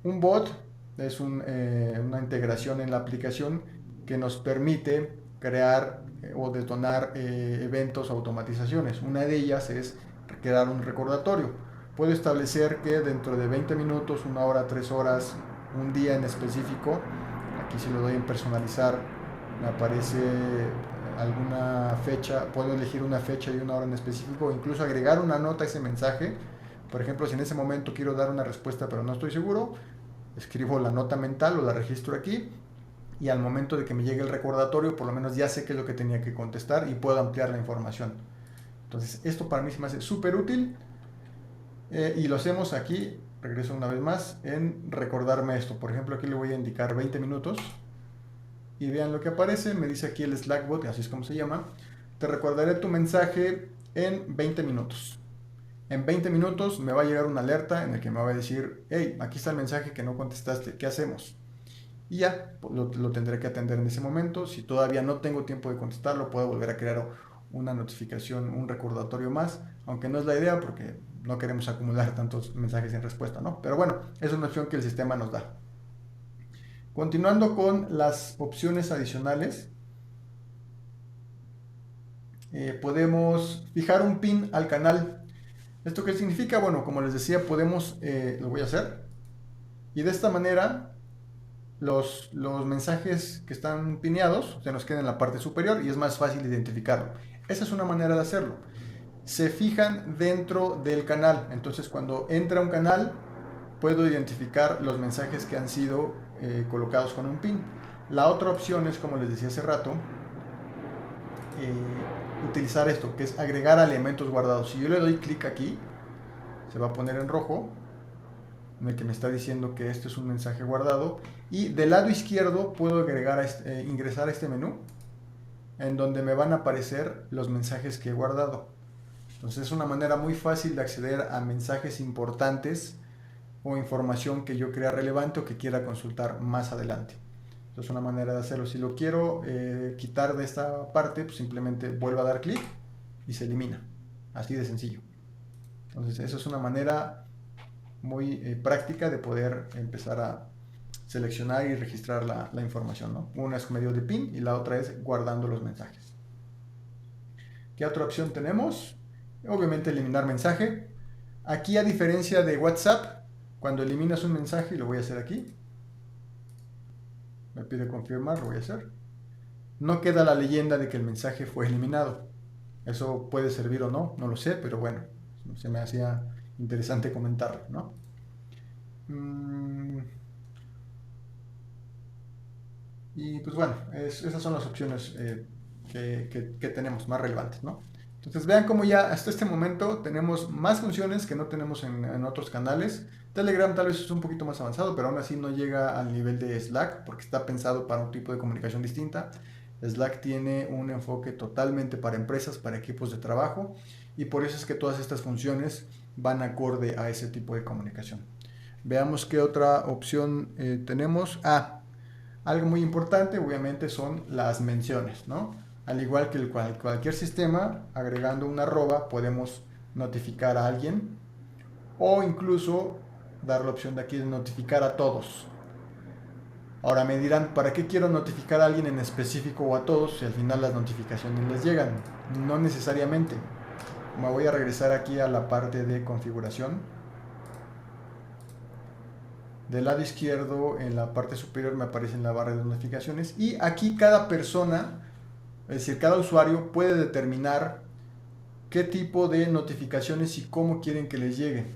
Un bot es una integración en la aplicación que nos permite crear o detonar eventos o automatizaciones. Una de ellas es crear un recordatorio. Puedo establecer que dentro de 20 minutos, una hora, 3 horas, un día en específico, aquí si lo doy en personalizar, me aparece alguna fecha, puedo elegir una fecha y una hora en específico, o incluso agregar una nota a ese mensaje. Por ejemplo, si en ese momento quiero dar una respuesta pero no estoy seguro, escribo la nota mental o la registro aquí y al momento de que me llegue el recordatorio, por lo menos ya sé qué es lo que tenía que contestar y puedo ampliar la información. Entonces, esto para mí se me hace súper útil y lo hacemos aquí, regreso una vez más, en recordarme esto. Por ejemplo, aquí le voy a indicar 20 minutos y vean lo que aparece. Me dice aquí el Slackbot, así es como se llama. Te recordaré tu mensaje en 20 minutos. En 20 minutos me va a llegar una alerta en el que me va a decir, hey, aquí está el mensaje que no contestaste, ¿qué hacemos? Y ya lo tendré que atender en ese momento. Si todavía no tengo tiempo de contestarlo, puedo volver a crear una notificación, un recordatorio más, aunque no es la idea porque no queremos acumular tantos mensajes en respuesta, ¿no? Pero bueno, es una opción que el sistema nos da. Continuando con las opciones adicionales, podemos fijar un pin al canal. ¿Esto qué significa? Bueno, como les decía, podemos, lo voy a hacer, y de esta manera los mensajes que están pineados se nos quedan en la parte superior y es más fácil identificarlo. Esa es una manera de hacerlo. Se fijan dentro del canal, entonces cuando entra un canal puedo identificar los mensajes que han sido colocados con un pin. La otra opción es, como les decía hace rato, utilizar esto, que es agregar elementos guardados. Si yo le doy clic aquí, se va a poner en rojo, en el que me está diciendo que este es un mensaje guardado. Y del lado izquierdo puedo agregar ingresar a este menú, en donde me van a aparecer los mensajes que he guardado. Entonces es una manera muy fácil de acceder a mensajes importantes o información que yo crea relevante o que quiera consultar más adelante. Entonces es una manera de hacerlo. Si lo quiero quitar de esta parte, pues simplemente vuelvo a dar clic y se elimina. Así de sencillo. Entonces eso es una manera muy práctica de poder empezar a seleccionar y registrar la información, ¿no? Una es medio de pin y la otra es guardando los mensajes. ¿Qué otra opción tenemos? Obviamente eliminar mensaje. Aquí, a diferencia de WhatsApp, cuando eliminas un mensaje, y lo voy a hacer aquí, me pide confirmar, lo voy a hacer, no queda la leyenda de que el mensaje fue eliminado. Eso puede servir o no, no lo sé, pero bueno, se me hacía interesante comentarlo, ¿no? Y pues bueno, esas son las opciones que tenemos, más relevantes, ¿no? Entonces vean cómo ya hasta este momento tenemos más funciones que no tenemos en otros canales. Telegram tal vez es un poquito más avanzado, pero aún así no llega al nivel de Slack porque está pensado para un tipo de comunicación distinta. Slack tiene un enfoque totalmente para empresas, para equipos de trabajo, y por eso es que todas estas funciones van acorde a ese tipo de comunicación. Veamos qué otra opción tenemos. Algo muy importante obviamente son las menciones, ¿no? Al igual que cualquier sistema, agregando una arroba podemos notificar a alguien, o incluso dar la opción de aquí de notificar a todos. Ahora me dirán, ¿para qué quiero notificar a alguien en específico o a todos si al final las notificaciones les llegan? No necesariamente. Me voy a regresar aquí a la parte de configuración. Del lado izquierdo, en la parte superior, me aparece la barra de notificaciones, y aquí cada persona, es decir, cada usuario puede determinar qué tipo de notificaciones y cómo quieren que les lleguen.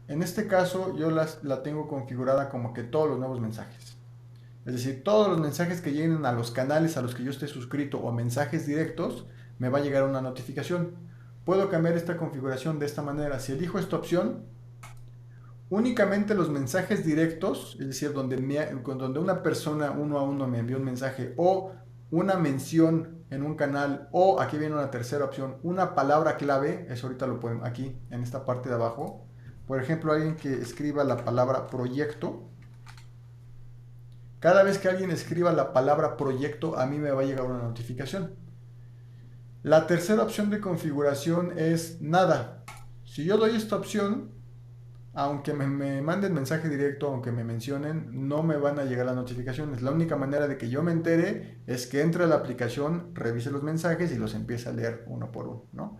En este caso yo la tengo configurada como que todos los nuevos mensajes. Es decir, todos los mensajes que lleguen a los canales a los que yo esté suscrito o mensajes directos, me va a llegar una notificación. Puedo cambiar esta configuración de esta manera. Si elijo esta opción, únicamente los mensajes directos, es decir, donde una persona uno a uno me envió un mensaje, o una mención en un canal, o aquí viene una tercera opción, una palabra clave, eso ahorita lo pueden aquí en esta parte de abajo. Por ejemplo, alguien que escriba la palabra proyecto. Cada vez que alguien escriba la palabra proyecto, a mí me va a llegar una notificación. La tercera opción de configuración es nada. Si yo doy esta opción, aunque me manden mensaje directo, aunque me mencionen, no me van a llegar las notificaciones. La única manera de que yo me entere es que entre a la aplicación, revise los mensajes y los empiece a leer uno por uno, ¿no?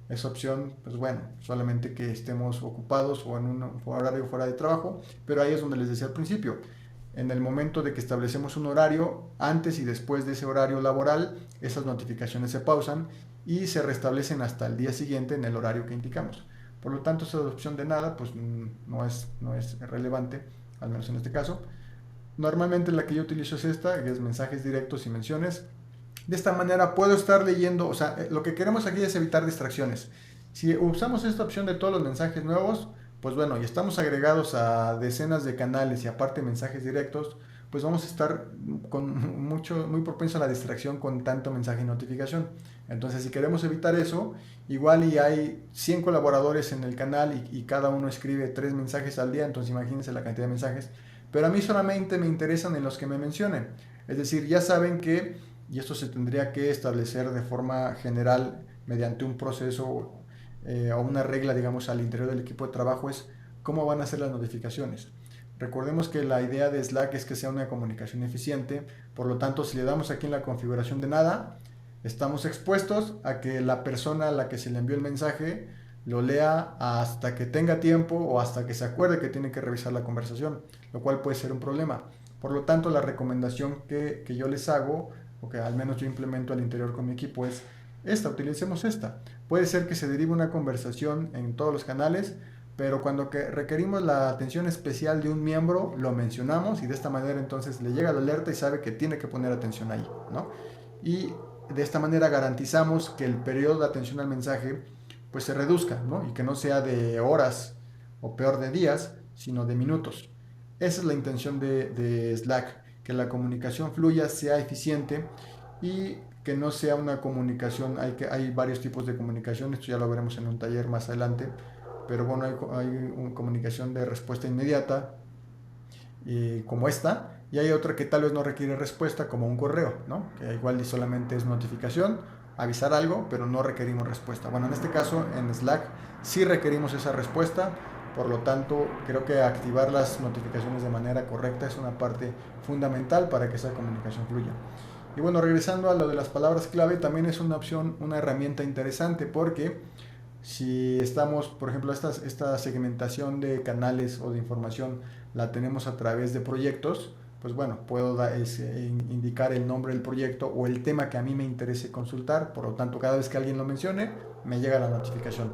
Esa opción, pues bueno, solamente que estemos ocupados o en un horario fuera de trabajo, pero ahí es donde les decía al principio. En el momento de que establecemos un horario, antes y después de ese horario laboral, esas notificaciones se pausan y se restablecen hasta el día siguiente en el horario que indicamos. Por lo tanto, esa opción de nada pues no es relevante, al menos en este caso. Normalmente la que yo utilizo es esta, que es mensajes directos y menciones. De esta manera puedo estar leyendo, o sea, lo que queremos aquí es evitar distracciones. Si usamos esta opción de todos los mensajes nuevos, pues bueno, y estamos agregados a decenas de canales y aparte mensajes directos, pues vamos a estar muy propenso a la distracción con tanto mensaje y notificación. Entonces, si queremos evitar eso, igual y hay 100 colaboradores en el canal y cada uno escribe 3 mensajes al día, entonces imagínense la cantidad de mensajes. Pero a mí solamente me interesan en los que me mencionen. Es decir, ya saben que, y esto se tendría que establecer de forma general mediante un proceso o una regla, digamos, al interior del equipo de trabajo, es cómo van a ser las notificaciones. Recordemos que la idea de Slack es que sea una comunicación eficiente, por lo tanto, si le damos aquí en la configuración de nada, estamos expuestos a que la persona a la que se le envió el mensaje lo lea hasta que tenga tiempo o hasta que se acuerde que tiene que revisar la conversación, lo cual puede ser un problema. Por lo tanto, la recomendación que yo les hago, o que al menos yo implemento al interior con mi equipo, es utilicemos esta. Puede ser que se derive una conversación en todos los canales, pero cuando requerimos la atención especial de un miembro, lo mencionamos y de esta manera entonces le llega la alerta y sabe que tiene que poner atención ahí, ¿no? Y de esta manera garantizamos que el periodo de atención al mensaje pues se reduzca, ¿no? Y que no sea de horas o peor de días, sino de minutos. Esa es la intención de Slack, que la comunicación fluya, sea eficiente y que no sea una comunicación, hay varios tipos de comunicación, esto ya lo veremos en un taller más adelante, pero bueno, hay una comunicación de respuesta inmediata, como esta, y hay otra que tal vez no requiere respuesta, como un correo, ¿no? Que igual solamente es notificación, avisar algo, pero no requerimos respuesta. Bueno, en este caso, en Slack, sí requerimos esa respuesta, por lo tanto, creo que activar las notificaciones de manera correcta es una parte fundamental para que esa comunicación fluya. Y bueno, regresando a lo de las palabras clave, también es una opción, una herramienta interesante, porque si estamos, por ejemplo, esta segmentación de canales o de información la tenemos a través de proyectos, pues bueno, puedo indicar el nombre del proyecto o el tema que a mí me interese consultar, por lo tanto, cada vez que alguien lo mencione, me llega la notificación.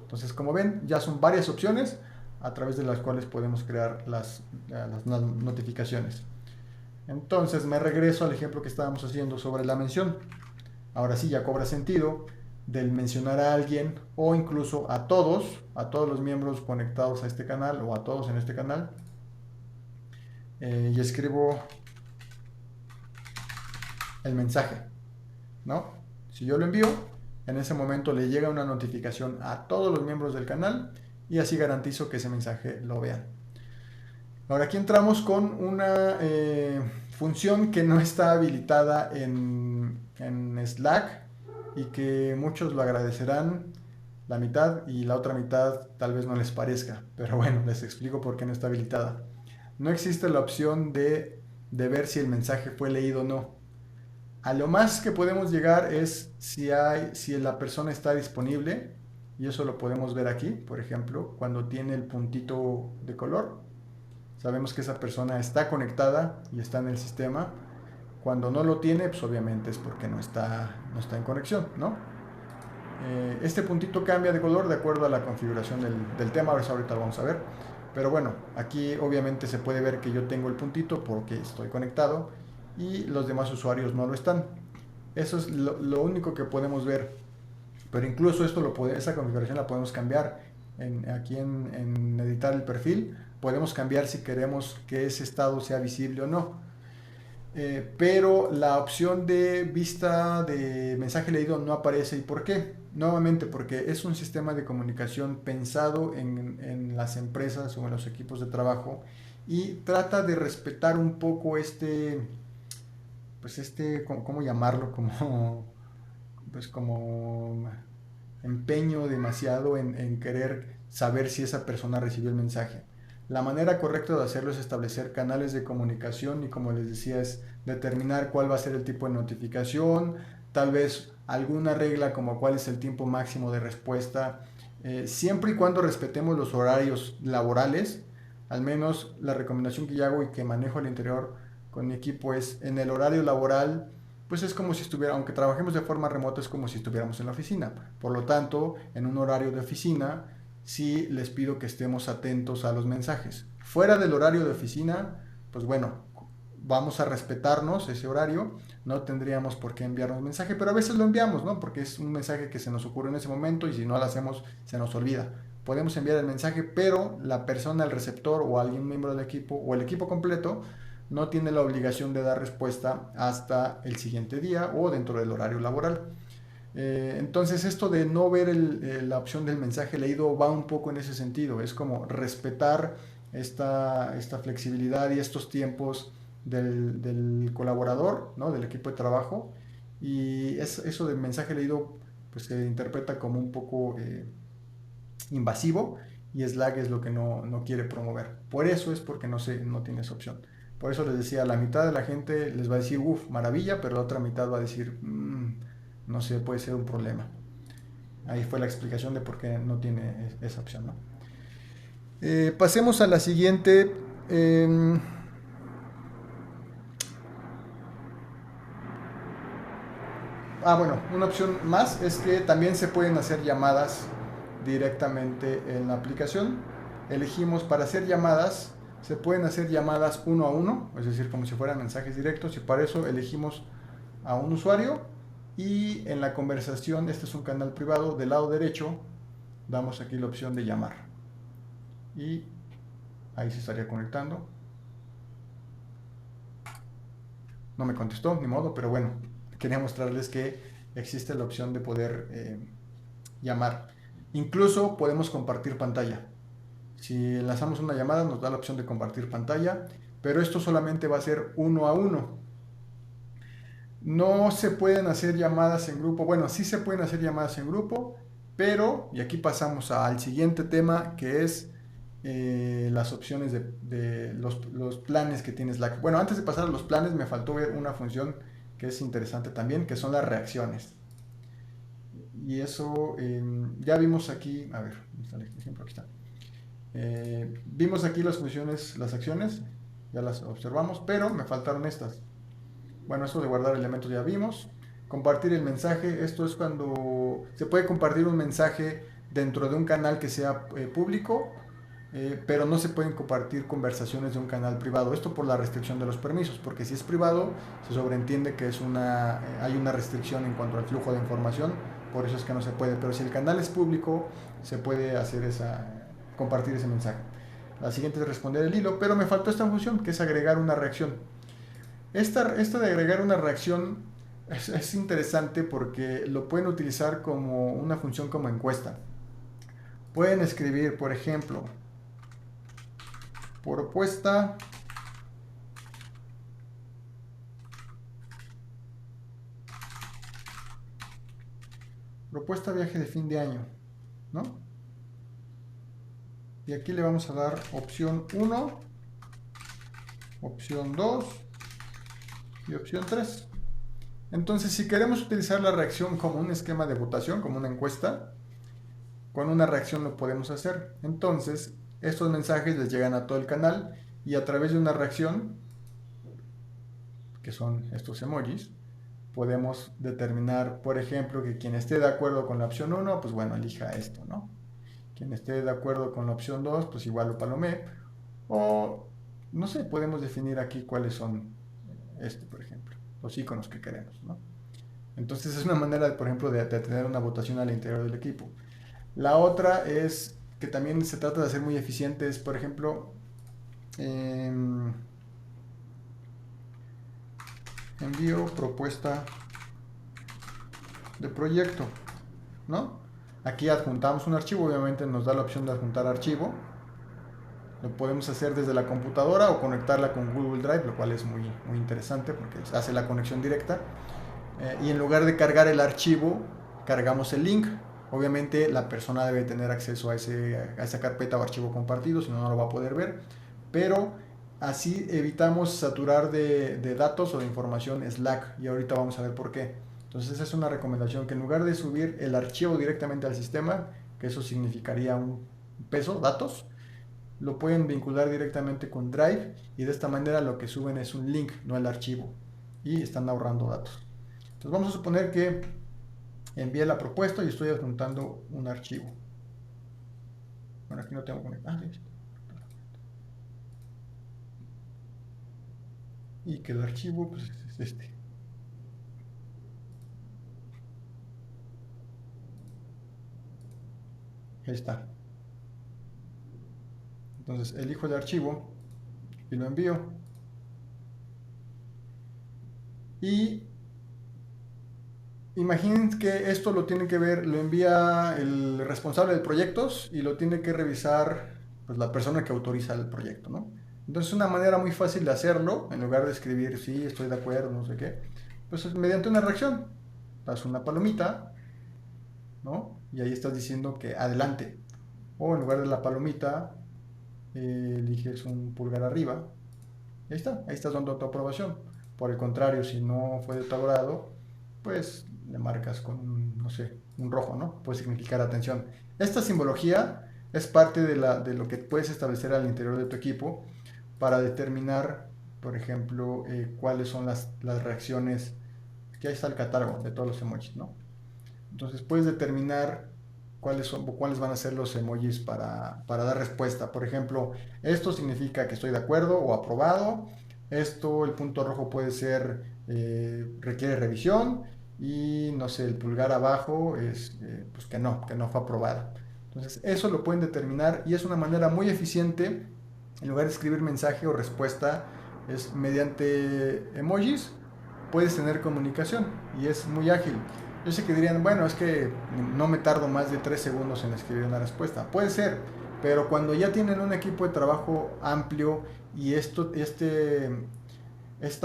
Entonces, como ven, ya son varias opciones a través de las cuales podemos crear las notificaciones. Entonces me regreso al ejemplo que estábamos haciendo sobre la mención. ahora sí ya cobra sentido del mencionar a alguien o incluso a todos los miembros conectados a este canal o a todos en este canal. Y escribo el mensaje, ¿no? Si yo lo envío, en ese momento le llega una notificación a todos los miembros del canal y así garantizo que ese mensaje lo vean. Ahora aquí entramos con una función que no está habilitada en Slack y que muchos lo agradecerán la mitad y la otra mitad tal vez no les parezca, pero bueno, les explico por qué no está habilitada. No existe la opción de ver si el mensaje fue leído o no. A lo más que podemos llegar es si la persona está disponible, y eso lo podemos ver aquí, por ejemplo, cuando tiene el puntito de color. Sabemos que esa persona está conectada y está en el sistema. Cuando no lo tiene, pues obviamente es porque no está en conexión, ¿no? Este puntito cambia de color de acuerdo a la configuración del tema, ahorita lo vamos a ver. Pero bueno, aquí obviamente se puede ver que yo tengo el puntito porque estoy conectado y los demás usuarios no lo están. Eso es lo único que podemos ver. Pero incluso esa configuración la podemos cambiar. Aquí en editar el perfil, podemos cambiar si queremos que ese estado sea visible o no. Pero la opción de vista de mensaje leído no aparece. ¿Y por qué? Nuevamente porque es un sistema de comunicación pensado en las empresas o en los equipos de trabajo y trata de respetar un poco ¿cómo llamarlo? Como empeño demasiado en querer saber si esa persona recibió el mensaje. La manera correcta de hacerlo es establecer canales de comunicación y, como les decía, es determinar cuál va a ser el tipo de notificación, tal vez alguna regla como cuál es el tiempo máximo de respuesta, siempre y cuando respetemos los horarios laborales. Al menos la recomendación que yo hago y que manejo al interior con mi equipo es: en el horario laboral, pues es como si aunque trabajemos de forma remota, es como si estuviéramos en la oficina. Por lo tanto, en un horario de oficina, sí les pido que estemos atentos a los mensajes. Fuera del horario de oficina, pues bueno, vamos a respetarnos ese horario, no tendríamos por qué enviarnos mensaje, pero a veces lo enviamos, ¿no? Porque es un mensaje que se nos ocurre en ese momento y si no lo hacemos, se nos olvida. Podemos enviar el mensaje, pero la persona, el receptor o alguien miembro del equipo o el equipo completo no tiene la obligación de dar respuesta hasta el siguiente día o dentro del horario laboral. Entonces esto de no ver la opción del mensaje leído va un poco en ese sentido. Es como respetar esta flexibilidad y estos tiempos del colaborador, ¿no? Del equipo de trabajo. Y eso del mensaje leído pues se interpreta como un poco invasivo, y Slack es lo que no quiere promover. Por eso es porque no tiene esa opción. Por eso les decía, la mitad de la gente les va a decir, uff, maravilla, pero la otra mitad va a decir, no sé, puede ser un problema. Ahí fue la explicación de por qué no tiene esa opción, ¿no? Pasemos a la siguiente. Bueno, una opción más es que también se pueden hacer llamadas directamente en la aplicación. Elegimos para hacer llamadas, se pueden hacer llamadas uno a uno, es decir, como si fueran mensajes directos, y para eso elegimos a un usuario y en la conversación, este es un canal privado, del lado derecho damos aquí la opción de llamar y ahí se estaría conectando. No me contestó, ni modo, pero bueno, quería mostrarles que existe la opción de poder llamar. Incluso podemos compartir pantalla. Si enlazamos una llamada nos da la opción de compartir pantalla, pero esto solamente va a ser uno a uno. No se pueden hacer llamadas en grupo. Bueno, sí se pueden hacer llamadas en grupo, pero, y aquí pasamos al siguiente tema, que es las opciones de los planes que tiene Slack. Bueno, antes de pasar a los planes me faltó ver una función que es interesante también, que son las reacciones. Y eso ya vimos aquí, a ver, ¿dónde está el ejemplo? Aquí está. Vimos aquí las funciones, las acciones, ya las observamos, pero me faltaron estas. Bueno, esto de guardar elementos ya vimos. Compartir el mensaje, esto es cuando se puede compartir un mensaje dentro de un canal que sea público pero no se pueden compartir conversaciones de un canal privado. Esto por la restricción de los permisos, porque si es privado se sobreentiende que hay una restricción en cuanto al flujo de información, por eso es que no se puede. Pero si el canal es público, se puede compartir ese mensaje. La siguiente es responder el hilo, pero me faltó esta función que es agregar una reacción. Esta de agregar una reacción es interesante porque lo pueden utilizar como una función como encuesta. Pueden escribir, por ejemplo, propuesta viaje de fin de año, ¿no? Y aquí le vamos a dar opción 1, opción 2 y opción 3. Entonces, si queremos utilizar la reacción como un esquema de votación, como una encuesta, con una reacción lo podemos hacer. Entonces, estos mensajes les llegan a todo el canal y a través de una reacción, que son estos emojis, podemos determinar, por ejemplo, que quien esté de acuerdo con la opción 1, pues bueno, elija esto, ¿no? Quien esté de acuerdo con la opción 2, pues igual lo palomé. O, no sé, podemos definir aquí cuáles son, por ejemplo, los iconos que queremos, ¿no? Entonces es una manera, por ejemplo, de tener una votación al interior del equipo. La otra es que también se trata de ser muy eficientes, por ejemplo, envío propuesta de proyecto, ¿no? Aquí adjuntamos un archivo, obviamente nos da la opción de adjuntar archivo. Lo podemos hacer desde la computadora o conectarla con Google Drive, lo cual es muy, muy interesante porque hace la conexión directa. Y en lugar de cargar el archivo, cargamos el link. Obviamente la persona debe tener acceso a esa carpeta o archivo compartido, si no, no lo va a poder ver. Pero así evitamos saturar de datos o de información Slack, y ahorita vamos a ver por qué. Entonces esa es una recomendación, que en lugar de subir el archivo directamente al sistema, que eso significaría un peso, datos, lo pueden vincular directamente con Drive, y de esta manera lo que suben es un link, no el archivo, y están ahorrando datos. Entonces vamos a suponer que envié la propuesta y estoy adjuntando un archivo. Bueno, aquí no tengo conectado. Y que el archivo pues, es este. Ahí está. Entonces elijo el archivo y lo envío. Y imaginen que esto lo tiene que ver, lo envía el responsable de proyectos y lo tiene que revisar pues, la persona que autoriza el proyecto, ¿no? Entonces una manera muy fácil de hacerlo, en lugar de escribir sí, estoy de acuerdo, no sé qué, pues es mediante una reacción. Das una palomita, ¿no? Y ahí estás diciendo que adelante. O en lugar de la palomita, eliges un pulgar arriba. Y ahí estás dando tu aprobación. Por el contrario, si no fue de tu agrado, pues le marcas con, no sé, un rojo, ¿no? Puede significar atención. Esta simbología es parte de lo que puedes establecer al interior de tu equipo para determinar, por ejemplo, cuáles son las reacciones. Que ahí está el catálogo de todos los emojis, ¿no? Entonces puedes determinar cuáles van a ser los emojis para dar respuesta. Por ejemplo, esto significa que estoy de acuerdo o aprobado. Esto, el punto rojo puede ser requiere revisión. Y no sé, el pulgar abajo es pues que no fue aprobada. Entonces eso lo pueden determinar y es una manera muy eficiente. En lugar de escribir mensaje o respuesta, es mediante emojis puedes tener comunicación y es muy ágil. Yo sé que dirían, bueno, es que no me tardo más de 3 segundos en escribir una respuesta. Puede ser, pero cuando ya tienen un equipo de trabajo amplio y esta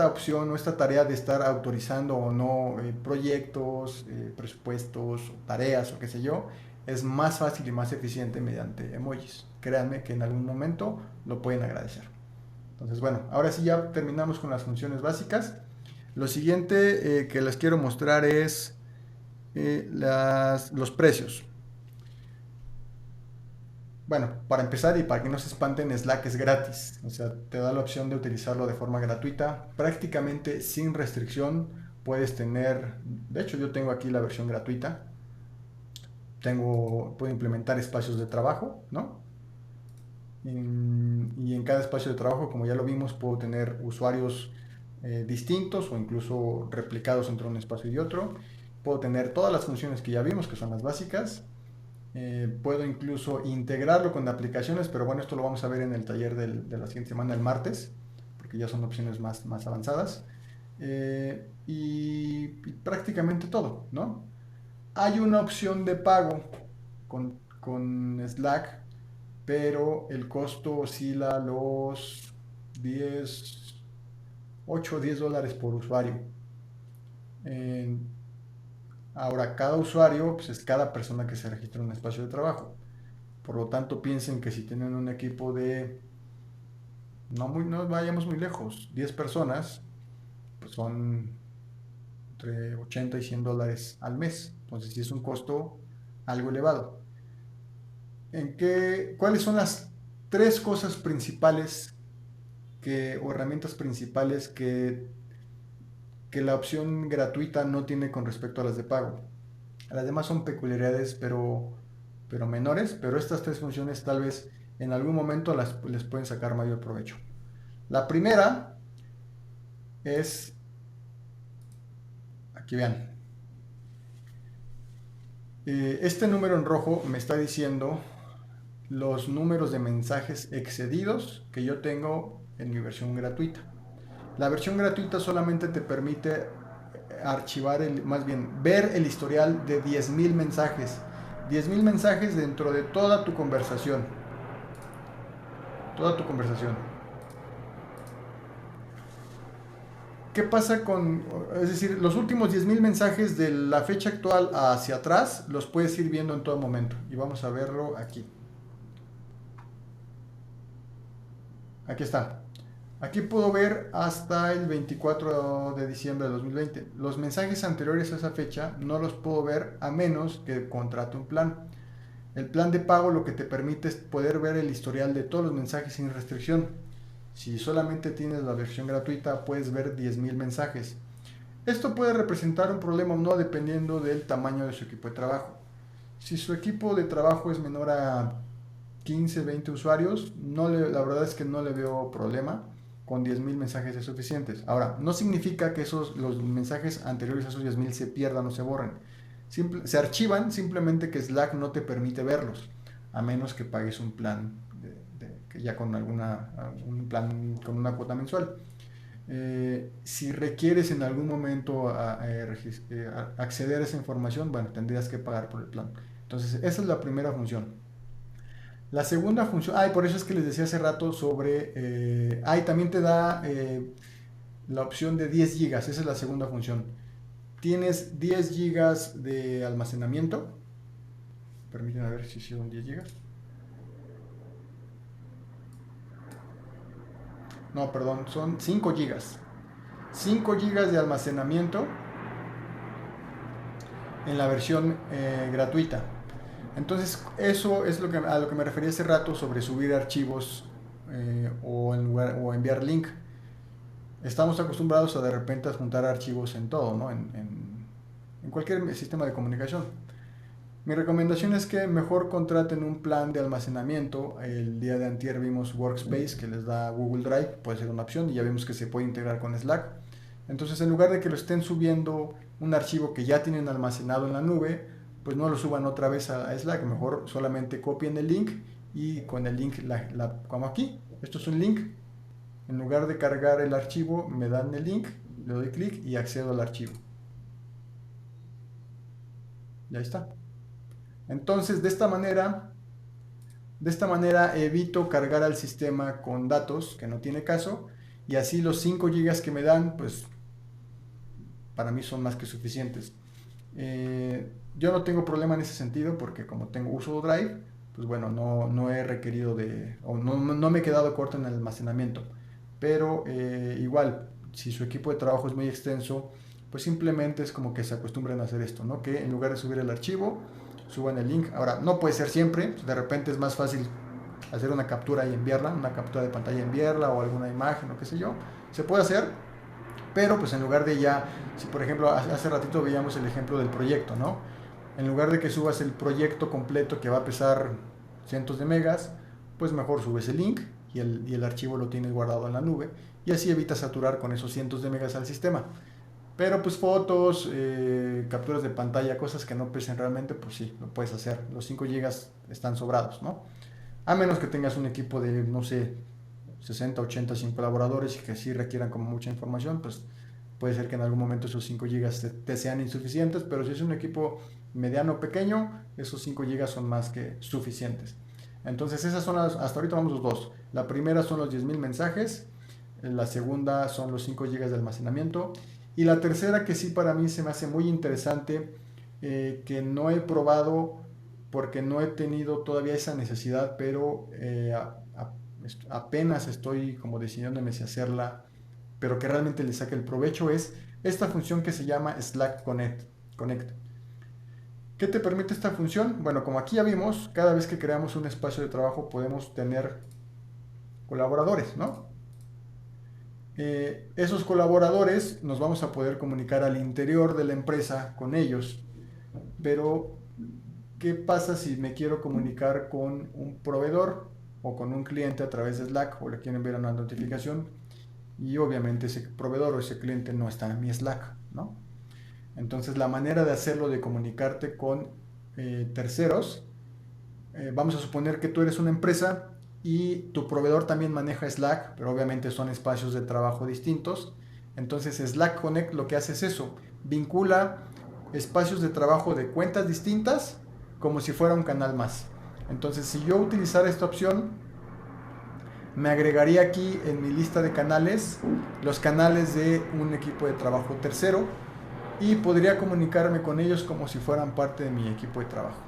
opción o esta tarea de estar autorizando o no proyectos, presupuestos, tareas o qué sé yo, es más fácil y más eficiente mediante emojis. Créanme que en algún momento lo pueden agradecer. Entonces, bueno, ahora sí ya terminamos con las funciones básicas. Lo siguiente que les quiero mostrar es los precios. Bueno, para empezar y para que no se espanten, Slack es gratis. O sea, te da la opción de utilizarlo de forma gratuita, prácticamente sin restricción. Puedes tener, de hecho yo tengo aquí la versión gratuita. Puedo implementar espacios de trabajo, ¿no? y en cada espacio de trabajo, como ya lo vimos, puedo tener usuarios distintos o incluso replicados entre un espacio y otro. Puedo tener todas las funciones que ya vimos, que son las básicas. Puedo incluso integrarlo con aplicaciones, pero bueno, esto lo vamos a ver en el taller de la siguiente semana, el martes, porque ya son opciones más avanzadas. Y prácticamente todo, ¿no? Hay una opción de pago con Slack, pero el costo oscila a los 10, 8 o 10 dólares por usuario. Eh, Ahora, cada usuario pues, es cada persona que se registra en un espacio de trabajo. Por lo tanto, piensen que si tienen un equipo de, no vayamos muy lejos, 10 personas, pues son entre 80 y 100 dólares al mes. Entonces, sí es un costo algo elevado. ¿Cuáles son las tres cosas principales o herramientas principales que la opción gratuita no tiene con respecto a las de pago? Las demás son peculiaridades, pero menores, pero estas tres funciones tal vez en algún momento les pueden sacar mayor provecho. La primera es, aquí vean, este número en rojo me está diciendo los números de mensajes excedidos que yo tengo en mi versión gratuita. La versión gratuita solamente te permite archivar, más bien ver el historial de 10,000 mensajes. 10,000 mensajes dentro de toda tu conversación. Toda tu conversación. ¿Qué pasa es decir, los últimos 10,000 mensajes de la fecha actual hacia atrás los puedes ir viendo en todo momento? Y vamos a verlo aquí. Aquí está. Aquí puedo ver hasta el 24 de diciembre de 2020. Los mensajes anteriores a esa fecha no los puedo ver a menos que contrate un plan. El plan de pago lo que te permite es poder ver el historial de todos los mensajes sin restricción. Si solamente tienes la versión gratuita, puedes ver 10,000 mensajes. Esto puede representar un problema o no dependiendo del tamaño de su equipo de trabajo. Si su equipo de trabajo es menor a 15, 20 usuarios, la verdad es que no le veo problema. Con 10,000 mensajes es suficientes. Ahora, no significa que los mensajes anteriores a esos 10,000 se pierdan o se borren. Se archivan, simplemente que Slack no te permite verlos, a menos que pagues un plan que ya con un plan con una cuota mensual. Si requieres en algún momento acceder a esa información, bueno, tendrías que pagar por el plan. Entonces, esa es la primera función. La segunda función, y por eso es que les decía hace rato sobre, también te da la opción de 10 gigas, esa es la segunda función. Tienes 10 gigas de almacenamiento, permítanme ver si son 10 gigas. No, perdón, son 5 gigas. 5 gigas de almacenamiento en la versión gratuita. Entonces, eso es a lo que me refería hace rato sobre subir archivos o enviar link. Estamos acostumbrados a de repente a juntar archivos en todo, ¿no? En cualquier sistema de comunicación. Mi recomendación es que mejor contraten un plan de almacenamiento. El día de antier vimos Workspace, que les da Google Drive, puede ser una opción, y ya vimos que se puede integrar con Slack. Entonces, en lugar de que lo estén subiendo un archivo que ya tienen almacenado en la nube, pues no lo suban otra vez a Slack, mejor solamente copien el link y con el link, como aquí, esto es un link, en lugar de cargar el archivo, me dan el link, le doy clic y accedo al archivo. Ya está. Entonces, de esta manera evito cargar al sistema con datos que no tiene caso, y así los 5 gigas que me dan, pues para mí son más que suficientes. Yo no tengo problema en ese sentido porque como uso Drive, pues bueno, no he requerido no me he quedado corto en el almacenamiento. Pero igual, si su equipo de trabajo es muy extenso, pues simplemente es como que se acostumbren a hacer esto, ¿no? Que en lugar de subir el archivo, suban el link. Ahora, no puede ser siempre, de repente es más fácil hacer una captura y enviarla, una captura de pantalla y enviarla, o alguna imagen o qué sé yo. Se puede hacer, pero pues en lugar de si por ejemplo hace ratito veíamos el ejemplo del proyecto, ¿no? En lugar de que subas el proyecto completo que va a pesar cientos de megas, pues mejor subes el link y el archivo lo tienes guardado en la nube y así evitas saturar con esos cientos de megas al sistema. Pero pues fotos, capturas de pantalla, cosas que no pesen realmente, pues sí, lo puedes hacer. Los 5 gigas están sobrados, ¿no? A menos que tengas un equipo de, no sé, 60, 80, 100 colaboradores y que sí requieran como mucha información, pues puede ser que en algún momento esos 5 gigas te sean insuficientes, pero si es un equipo mediano o pequeño, esos 5 gigas son más que suficientes. Entonces esas son hasta ahorita vamos los dos. La primera son los 10,000 mensajes, la segunda son los 5 gigas de almacenamiento y la tercera que sí para mí se me hace muy interesante, que no he probado porque no he tenido todavía esa necesidad, pero apenas estoy como decidiéndome si hacerla, pero que realmente le saque el provecho, es esta función que se llama Slack Connect. ¿Qué te permite esta función? Bueno, como aquí ya vimos, cada vez que creamos un espacio de trabajo podemos tener colaboradores, ¿no? Esos colaboradores nos vamos a poder comunicar al interior de la empresa con ellos, pero ¿qué pasa si me quiero comunicar con un proveedor o con un cliente a través de Slack o le quieren ver una notificación y obviamente ese proveedor o ese cliente no está en mi Slack, ¿no? Entonces la manera de hacerlo, de comunicarte con terceros, vamos a suponer que tú eres una empresa y tu proveedor también maneja Slack, pero obviamente son espacios de trabajo distintos. Entonces Slack Connect lo que hace es eso, vincula espacios de trabajo de cuentas distintas como si fuera un canal más. Entonces si yo utilizara esta opción, me agregaría aquí en mi lista de canales los canales de un equipo de trabajo tercero y podría comunicarme con ellos como si fueran parte de mi equipo de trabajo.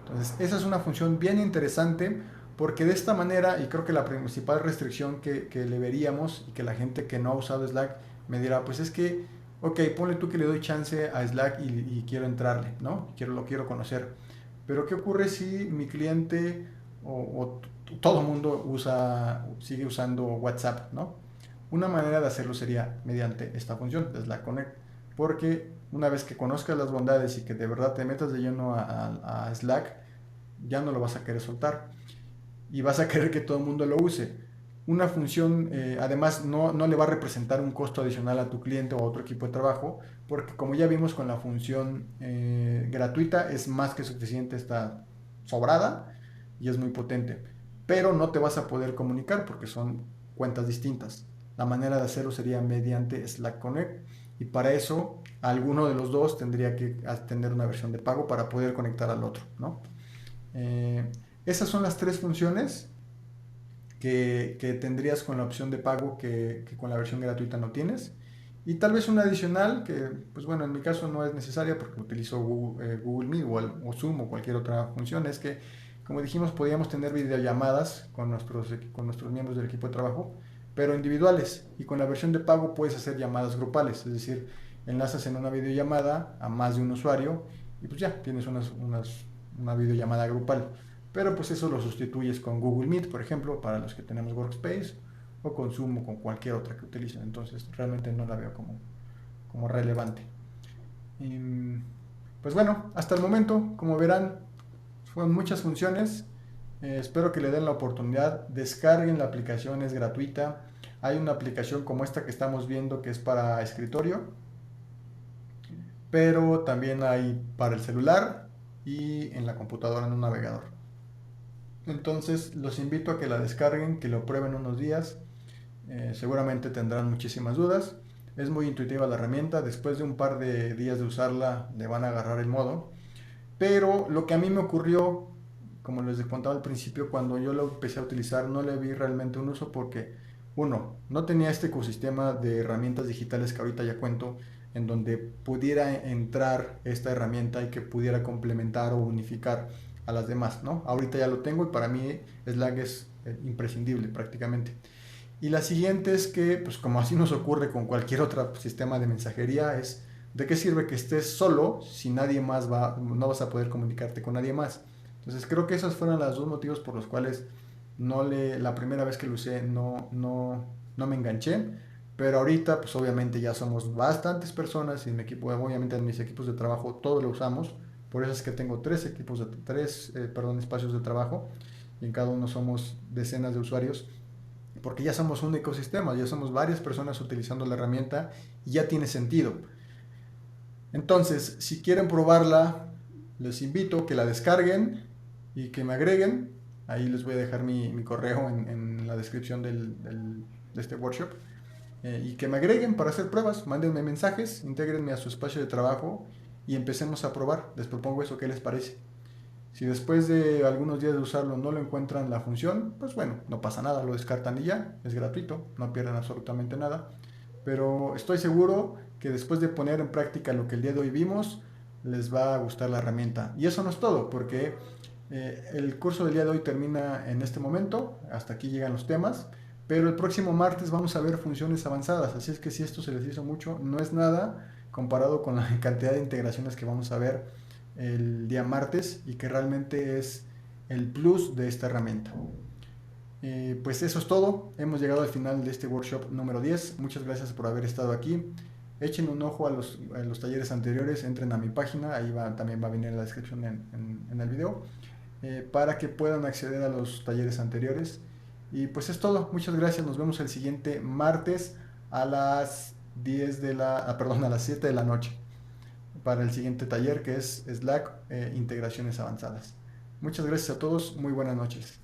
Entonces esa es una función bien interesante porque de esta manera, y creo que la principal restricción que le veríamos y que la gente que no ha usado Slack me dirá, pues es que, ok, ponle tú que le doy chance a Slack y quiero entrarle, ¿no? Lo quiero conocer. Pero ¿qué ocurre si mi cliente o todo el mundo sigue usando WhatsApp, ¿no? Una manera de hacerlo sería mediante esta función, Slack Connect, porque una vez que conozcas las bondades y que de verdad te metas de lleno a Slack, ya no lo vas a querer soltar y vas a querer que todo el mundo lo use. Una función, además, no le va a representar un costo adicional a tu cliente o a otro equipo de trabajo, porque como ya vimos con la función gratuita, es más que suficiente, está sobrada y es muy potente. Pero no te vas a poder comunicar porque son cuentas distintas. La manera de hacerlo sería mediante Slack Connect y para eso alguno de los dos tendría que tener una versión de pago para poder conectar al otro, ¿no? Esas son las tres funciones que tendrías con la opción de pago que con la versión gratuita no tienes. Y tal vez una adicional que, pues bueno, en mi caso no es necesaria porque utilizo Google Meet o Zoom o cualquier otra función, es que, como dijimos, podíamos tener videollamadas con nuestros miembros del equipo de trabajo, pero individuales. Y con la versión de pago puedes hacer llamadas grupales, es decir, enlazas en una videollamada a más de un usuario y pues ya tienes una videollamada grupal. Pero pues eso lo sustituyes con Google Meet, por ejemplo, para los que tenemos Workspace, o con Zoom o con cualquier otra que utilicen. Entonces realmente no la veo como relevante. Y, pues bueno, hasta el momento, como verán, fueron muchas funciones. Espero que le den la oportunidad. Descarguen la aplicación, es gratuita. Hay una aplicación como esta que estamos viendo que es para escritorio, pero también hay para el celular y en la computadora en un navegador. Entonces los invito a que la descarguen, que lo prueben unos días. Seguramente tendrán muchísimas dudas. Es muy intuitiva la herramienta. Después de un par de días de usarla, le van a agarrar el modo. Pero lo que a mí me ocurrió, como les contaba al principio, cuando yo lo empecé a utilizar, no le vi realmente un uso porque, uno, no tenía este ecosistema de herramientas digitales que ahorita ya cuento, en donde pudiera entrar esta herramienta y que pudiera complementar o unificar a las demás, ¿no? Ahorita ya lo tengo y para mí Slack es imprescindible prácticamente. Y la siguiente es que, pues como así nos ocurre con cualquier otro sistema de mensajería, es ¿de qué sirve que estés solo si nadie más no vas a poder comunicarte con nadie más? Entonces creo que esos fueron los dos motivos por los cuales la primera vez que lo usé no me enganché, pero ahorita pues obviamente ya somos bastantes personas y obviamente en mis equipos de trabajo todos lo usamos, por eso es que tengo tres espacios de trabajo y en cada uno somos decenas de usuarios, porque ya somos un ecosistema, ya somos varias personas utilizando la herramienta y ya tiene sentido. Entonces, si quieren probarla, les invito a que la descarguen y que me agreguen. Ahí les voy a dejar mi correo en la descripción de este workshop. Y que me agreguen para hacer pruebas, mándenme mensajes, intégrenme a su espacio de trabajo y empecemos a probar. Les propongo eso, ¿qué les parece? Si después de algunos días de usarlo no lo encuentran la función, pues bueno, no pasa nada, lo descartan y ya, es gratuito, no pierden absolutamente nada. Pero estoy seguro que después de poner en práctica lo que el día de hoy vimos, les va a gustar la herramienta. Y eso no es todo, porque el curso del día de hoy termina en este momento, hasta aquí llegan los temas, pero el próximo martes vamos a ver funciones avanzadas, así es que si esto se les hizo mucho, no es nada comparado con la cantidad de integraciones que vamos a ver el día martes y que realmente es el plus de esta herramienta. Pues eso es todo, hemos llegado al final de este workshop número 10. Muchas gracias por haber estado aquí. Echen un ojo a los talleres anteriores, entren a mi página, ahí también va a venir en la descripción en el video, para que puedan acceder a los talleres anteriores. Y pues es todo, muchas gracias, nos vemos el siguiente martes a las 7 de la noche para el siguiente taller, que es Slack, integraciones avanzadas. Muchas gracias a todos, muy buenas noches.